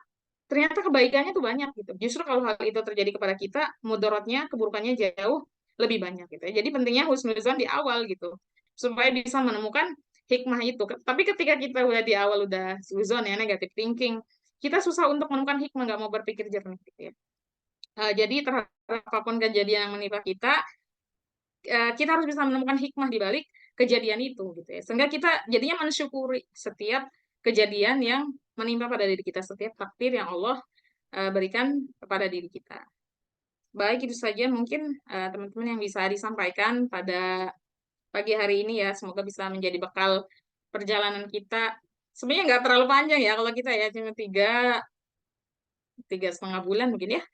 ternyata kebaikannya tuh banyak gitu. Justru kalau hal itu terjadi kepada kita, mudaratnya, keburukannya jauh lebih banyak gitu ya. Jadi pentingnya husnuzon di awal gitu, supaya bisa menemukan hikmah itu. Tapi ketika kita udah di awal udah suzon ya, negative thinking, kita susah untuk menemukan hikmah, nggak mau berpikir jernih gitu ya. Jadi terhadap apapun kejadian yang menimpa kita, kita harus bisa menemukan hikmah di balik kejadian itu gitu ya. Sehingga kita jadinya mensyukuri setiap kejadian yang menimpa pada diri kita, setiap takdir yang Allah berikan kepada diri kita. Baik, itu saja mungkin teman-teman yang bisa disampaikan pada pagi hari ini ya. Semoga bisa menjadi bekal perjalanan kita. Sebenarnya nggak terlalu panjang ya kalau kita ya, cuma 3,5 bulan mungkin ya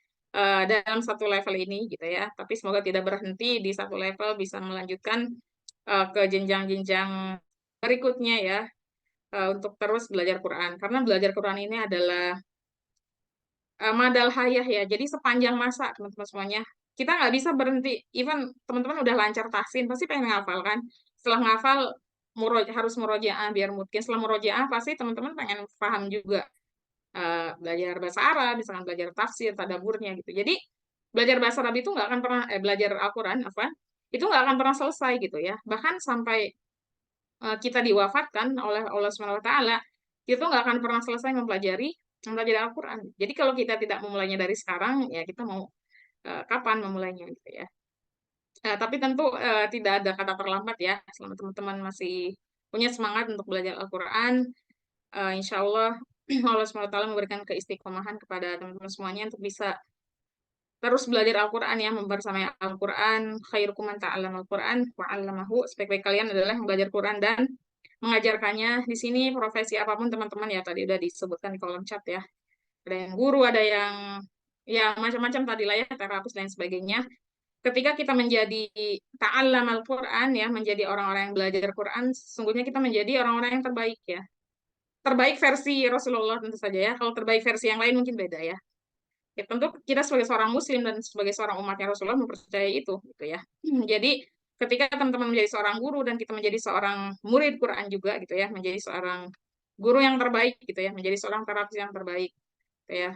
dalam satu level ini gitu ya. Tapi semoga tidak berhenti di satu level, bisa melanjutkan ke jenjang-jenjang berikutnya ya untuk terus belajar Quran. Karena belajar Quran ini adalah madal hayah ya. Jadi sepanjang masa teman-teman semuanya kita nggak bisa berhenti. Even teman-teman udah lancar tahsin pasti pengen ngafal kan. Setelah ngafal harus murojaah biar mungkin setelah murojaah pasti teman-teman pengen paham juga belajar bahasa Arab, misalkan belajar tafsir, tadaburnya gitu. Jadi belajar bahasa Arab itu nggak akan pernah belajar Al-Quran apa itu nggak akan pernah selesai gitu ya. Bahkan sampai kita diwafatkan oleh Allah Subhanahu Wa Taala, itu nggak akan pernah selesai mempelajari Al-Quran. Jadi kalau kita tidak memulainya dari sekarang, ya kita mau kapan memulainya gitu ya. Tapi tentu tidak ada kata terlambat ya. Selama teman-teman masih punya semangat untuk belajar Al-Quran, insya Allah Allah SWT memberikan keistiqomahan kepada teman-teman semuanya untuk bisa terus belajar Al-Quran ya, mempersamai Al-Quran. Khairukum man ta'allama Al-Quran wa 'allamahu. Sebaik-baik kalian adalah yang belajar Quran dan mengajarkannya. Di sini profesi apapun teman-teman ya tadi udah disebutkan di kolom chat ya. Ada yang guru, ada yang ya macam-macam tadi lah ya, terapis dan sebagainya. Ketika kita menjadi ta'allam Al-Quran ya, menjadi orang-orang yang belajar Quran, sesungguhnya kita menjadi orang-orang yang terbaik ya. Terbaik versi Rasulullah tentu saja ya. Kalau terbaik versi yang lain mungkin beda ya. Ya tentu kita sebagai seorang muslim dan sebagai seorang umatnya Rasulullah mempercayai itu gitu ya. Jadi ketika teman-teman menjadi seorang guru dan kita menjadi seorang murid Quran juga gitu ya, menjadi seorang guru yang terbaik gitu ya, menjadi seorang terapis yang terbaik gitu ya.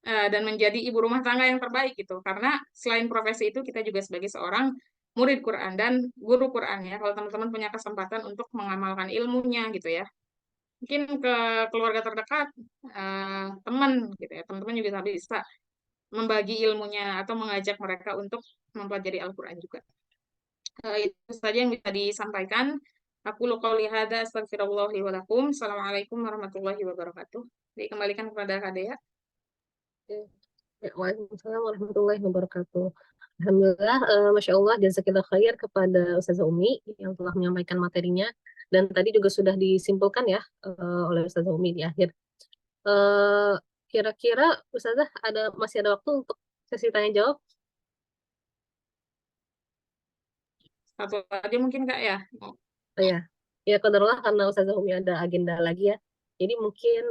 Dan menjadi ibu rumah tangga yang terbaik gitu. Karena selain profesi itu kita juga sebagai seorang murid Quran dan guru Quran ya. Kalau teman-teman punya kesempatan untuk mengamalkan ilmunya gitu ya. Mungkin ke keluarga terdekat, teman gitu ya. Teman-teman juga bisa membagi ilmunya atau mengajak mereka untuk mempelajari Al-Quran juga. Itu saja yang bisa disampaikan. Aku qouli hadza astaghfirullah li wa lakum. Assalamualaikum warahmatullahi wabarakatuh. Dikembalikan kepada Kak Dea. Ya, Waalaikumsalam warahmatullahi wabarakatuh. Alhamdulillah, Masya Allah, jazakillah khair kepada Ustazah Umi yang telah menyampaikan materinya. Dan tadi juga sudah disimpulkan ya oleh Ustazah Umi di akhir. Kira-kira Ustazah masih ada waktu untuk sesi tanya jawab? Satu aja mungkin Kak ya. Oh ya, Ya kadarullah karena Ustazah Umi ada agenda lagi ya. Jadi mungkin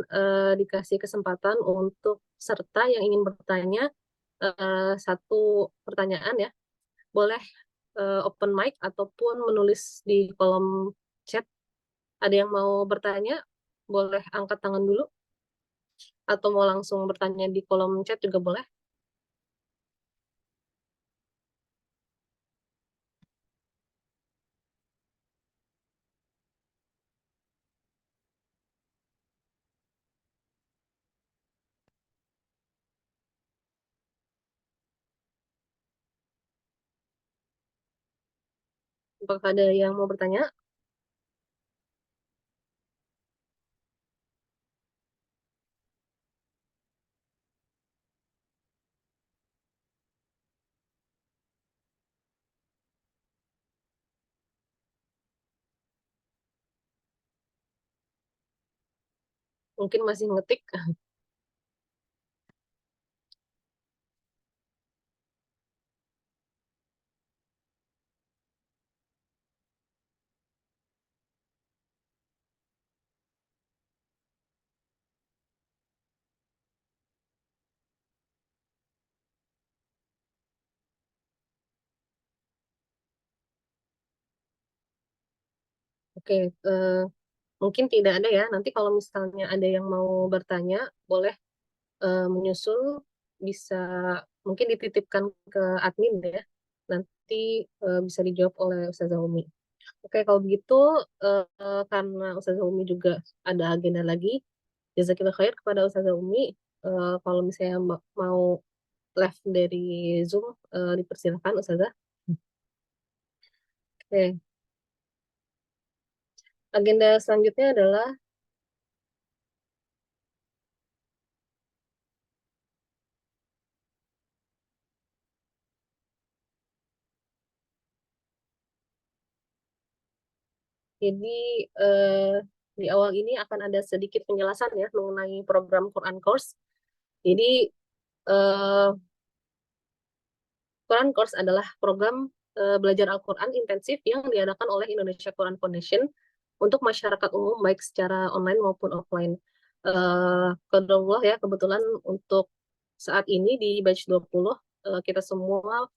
dikasih kesempatan untuk peserta yang ingin bertanya satu pertanyaan ya. Boleh open mic ataupun menulis di kolom chat. Ada yang mau bertanya? Boleh angkat tangan dulu. Atau mau langsung bertanya di kolom chat juga boleh. Apakah ada yang mau bertanya? Mungkin masih ngetik. Oke, mungkin tidak ada ya. Nanti kalau misalnya ada yang mau bertanya, boleh menyusul, bisa mungkin dititipkan ke admin ya. Nanti bisa dijawab oleh Ustazah Umi. Oke, kalau begitu karena Ustazah Umi juga ada agenda lagi, jazakillah khair kepada Ustazah Umi. Kalau misalnya mau live dari Zoom, dipersilakan Ustazah. Oke, agenda selanjutnya adalah jadi eh, di awal ini akan ada sedikit penjelasan ya mengenai program Quran Course. Jadi eh, Quran Course adalah program belajar Al-Quran intensif yang diadakan oleh Indonesia Quran Foundation untuk masyarakat umum baik secara online maupun offline. Qadarullah ya, kebetulan untuk saat ini di batch 20 kita semua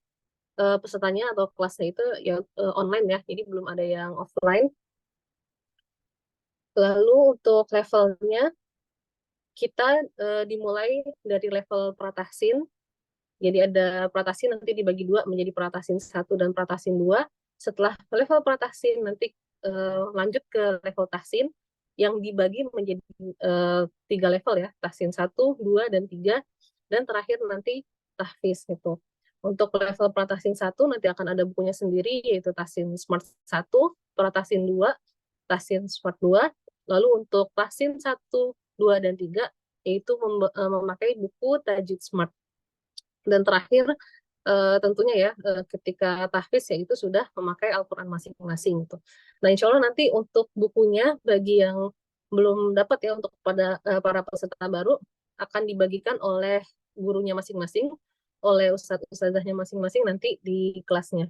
pesertanya atau kelasnya itu ya online ya, jadi belum ada yang offline. Lalu untuk levelnya kita dimulai dari level Pratahsin. Jadi ada Pratahsin nanti dibagi dua menjadi Pratahsin 1 dan Pratahsin 2. Setelah level Pratahsin nanti lanjut ke level Tahsin yang dibagi menjadi 3 level ya, Tahsin 1, 2, dan 3. Dan terakhir nanti Tahfiz gitu. Untuk level Pratahsin 1 nanti akan ada bukunya sendiri yaitu Tahsin Smart 1, Pratahsin 2, Tahsin Smart 2. Lalu untuk Tahsin 1, 2, dan 3 yaitu memakai buku Tajwid Smart. Dan terakhir tentunya ya ketika tahfiz ya itu sudah memakai Al-Quran masing-masing gitu. Nah insya Allah nanti untuk bukunya bagi yang belum dapat ya untuk pada para peserta baru akan dibagikan oleh gurunya masing-masing, oleh ustadz-ustadzahnya masing-masing nanti di kelasnya.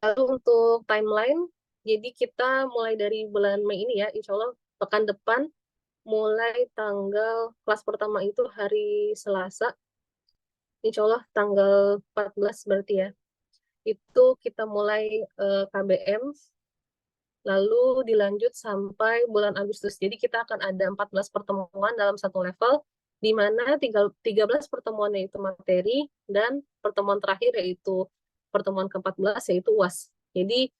Lalu untuk timeline, jadi kita mulai dari bulan Mei ini ya, insya Allah pekan depan mulai tanggal kelas pertama itu hari Selasa, insya Allah tanggal 14 berarti ya. Itu kita mulai KBM, lalu dilanjut sampai bulan Agustus. Jadi kita akan ada 14 pertemuan dalam satu level, di mana 13 pertemuannya itu materi, dan pertemuan terakhir yaitu pertemuan ke-14 yaitu UAS. Jadi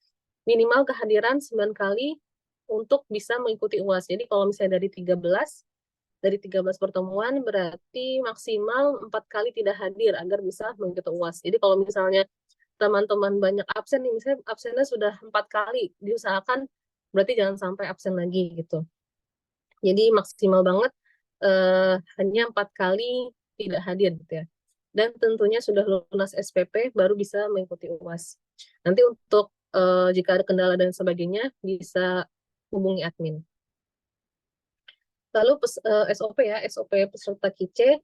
minimal kehadiran 9 kali untuk bisa mengikuti UAS. Jadi kalau misalnya dari 13 pertemuan berarti maksimal 4 kali tidak hadir agar bisa mengikuti UAS. Jadi kalau misalnya teman-teman banyak absen nih, misalnya absennya sudah 4 kali, diusahakan berarti jangan sampai absen lagi gitu. Jadi maksimal banget hanya 4 kali tidak hadir gitu ya. Dan tentunya sudah lunas SPP baru bisa mengikuti UAS. Nanti untuk jika ada kendala dan sebagainya bisa hubungi admin. Lalu SOP ya, SOP peserta KICE.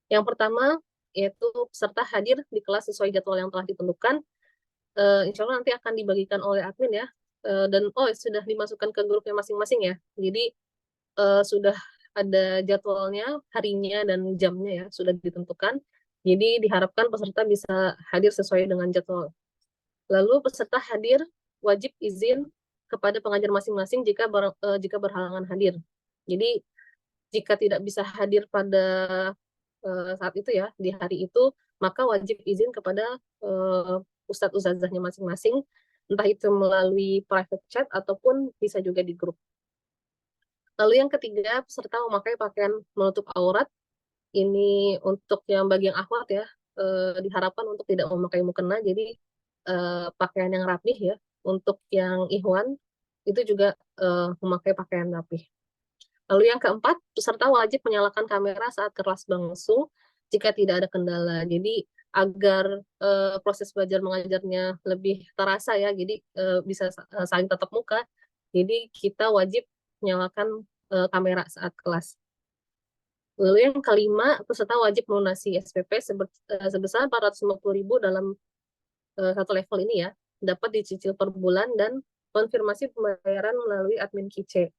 Yang pertama yaitu peserta hadir di kelas sesuai jadwal yang telah ditentukan. insya Allah nanti akan dibagikan oleh admin ya. Dan sudah dimasukkan ke grupnya masing-masing ya. Jadi sudah ada jadwalnya, harinya dan jamnya ya sudah ditentukan. Jadi diharapkan peserta bisa hadir sesuai dengan jadwal. Lalu peserta hadir wajib izin kepada pengajar masing-masing jika berhalangan hadir. Jadi jika tidak bisa hadir pada saat itu ya, di hari itu, maka wajib izin kepada ustadz ustazahnya masing-masing, entah itu melalui private chat ataupun bisa juga di grup. Lalu yang ketiga, peserta memakai pakaian menutup aurat. Ini untuk yang bagi yang akhwat ya, diharapkan untuk tidak memakai mukena, jadi pakaian yang rapih ya. Untuk yang ikhwan, itu juga memakai pakaian rapih. Lalu yang keempat, peserta wajib menyalakan kamera saat kelas berlangsung jika tidak ada kendala. Jadi agar proses belajar mengajarnya lebih terasa ya, jadi bisa saling tatap muka. Jadi kita wajib menyalakan kamera saat kelas. Lalu yang kelima, peserta wajib melunasi SPP sebesar 450.000 dalam satu level ini ya, dapat dicicil per bulan dan konfirmasi pembayaran melalui admin KICE.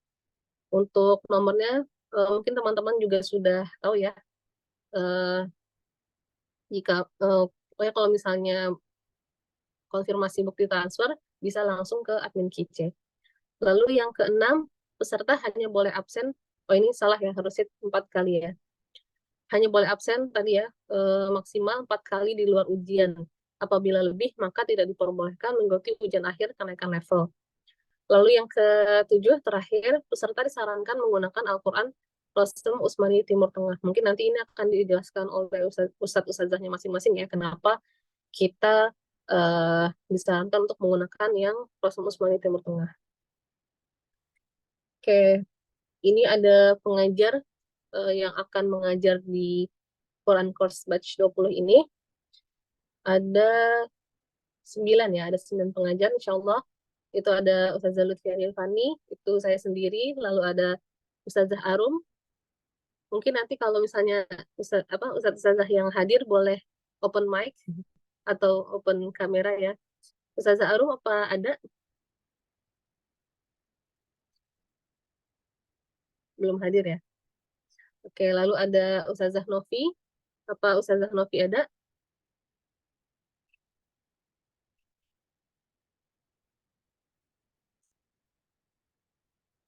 Untuk nomornya mungkin teman-teman juga sudah tahu ya. Jika kalau misalnya konfirmasi bukti transfer bisa langsung ke admin KICE. Lalu yang keenam, peserta hanya boleh absen. Ini salah ya, harusnya 4 kali ya. Hanya boleh absen tadi ya, maksimal 4 kali di luar ujian. Apabila lebih, maka tidak diperbolehkan mengikuti ujian akhir kenaikan level. Lalu yang ketujuh, terakhir, peserta disarankan menggunakan Al-Quran Rosem Usmani Timur Tengah. Mungkin nanti ini akan dijelaskan oleh ustadz-ustazahnya masing-masing ya, kenapa kita disarankan untuk menggunakan yang Rosem Usmani Timur Tengah. Oke, ini ada pengajar yang akan mengajar di Quran Course Batch 20 ini. Ada 9 ya, ada 9 pengajar insya Allah. Itu ada Ustazah Lutfi Irfani, itu saya sendiri, lalu ada Ustazah Arum. Mungkin nanti kalau misalnya Ustazah yang hadir boleh open mic atau open kamera ya. Ustazah Arum apa ada? Belum hadir ya. Oke, lalu ada Ustazah Novi. Apa Ustazah Novi ada?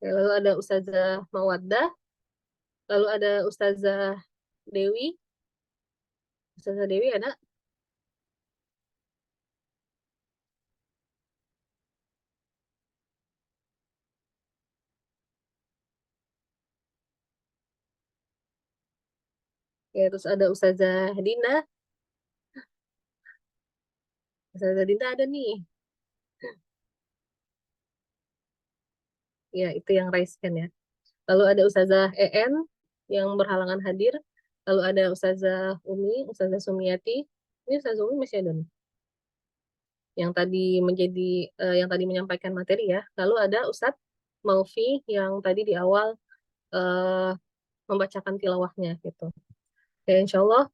Oke, lalu ada Ustazah Mawaddah. Lalu ada Ustazah Dewi. Ustazah Dewi ada? Ya, terus ada Ustazah Dina. Ustazah Dina ada nih. Ya, itu yang raise hand ya. Lalu ada Ustazah EN yang berhalangan hadir. Lalu ada Ustazah Umi, Ustazah Sumiati. Ini Ustazah Umi masih ada nih. Yang tadi menyampaikan materi ya. Lalu ada Ustadz Maufi yang tadi di awal membacakan tilawahnya gitu. Ya, insya Allah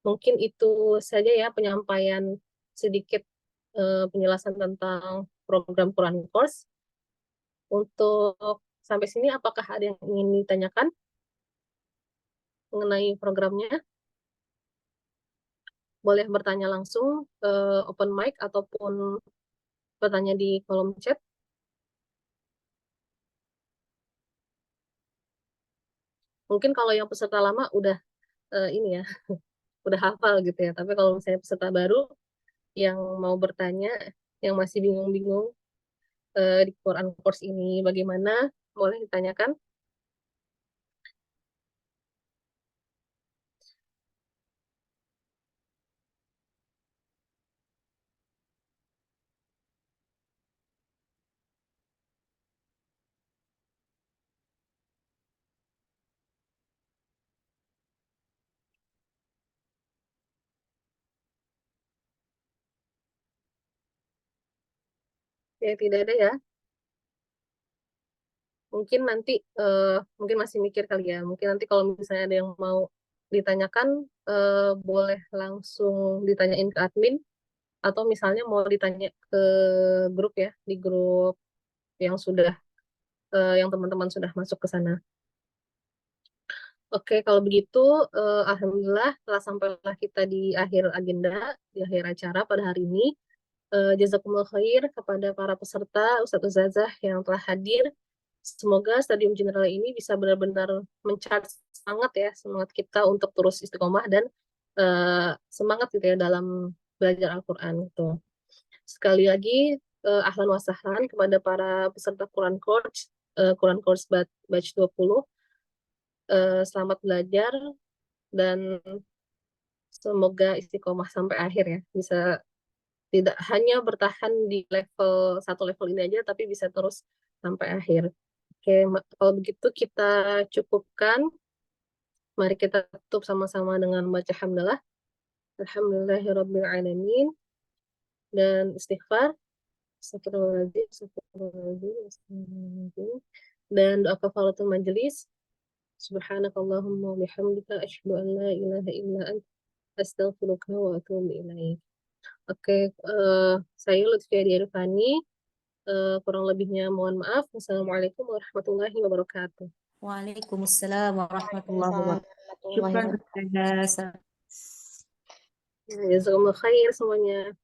mungkin itu saja ya penyampaian sedikit penjelasan tentang program Quran Course. Untuk sampai sini apakah ada yang ingin ditanyakan mengenai programnya? Boleh bertanya langsung open mic ataupun bertanya di kolom chat. Mungkin kalau yang peserta lama udah ini ya, udah hafal gitu ya. Tapi kalau misalnya peserta baru yang mau bertanya, yang masih bingung-bingung di Quran Course ini bagaimana, boleh ditanyakan. Ya, tidak ada ya. Mungkin nanti, mungkin masih mikir kali ya. Mungkin nanti kalau misalnya ada yang mau ditanyakan, boleh langsung ditanyain ke admin. atau misalnya mau ditanya ke grup ya, di grup yang sudah yang teman-teman sudah masuk ke sana. Oke, kalau begitu, alhamdulillah telah sampailah kita di akhir agenda, di akhir acara pada hari ini. Jazakumullah khair kepada para peserta, Ustadz Ustazah yang telah hadir. Semoga Stadium General ini bisa benar-benar mencharge semangat kita untuk terus istiqomah dan semangat gitu ya dalam belajar Al-Quran gitu. Sekali lagi, ahlan wa sahlan kepada para peserta Quran Course Batch 20. Selamat belajar dan semoga istiqomah sampai akhir ya, bisa tidak hanya bertahan di satu level ini aja, tapi bisa terus sampai akhir. Oke, kalau begitu kita cukupkan. Mari kita tutup sama-sama dengan membaca hamdalah. Alhamdulillahirrabbilalamin. Dan istighfar. Astagfirullahaladzim, astagfirullahaladzim, astagfirullahaladzim. Dan doa kafaratul majelis. Subhanakallahumma bihamdika asyhadu an la ilaha illa anta astaghfiruka wa atubu ilaik. Oke, saya Lutfia Diarifani. Kurang lebihnya mohon maaf. Wassalamualaikum warahmatullahi wabarakatuh. Waalaikumsalam warahmatullahi wabarakatuh. Syukran. Ustazah. Jazakumullah khair semuanya.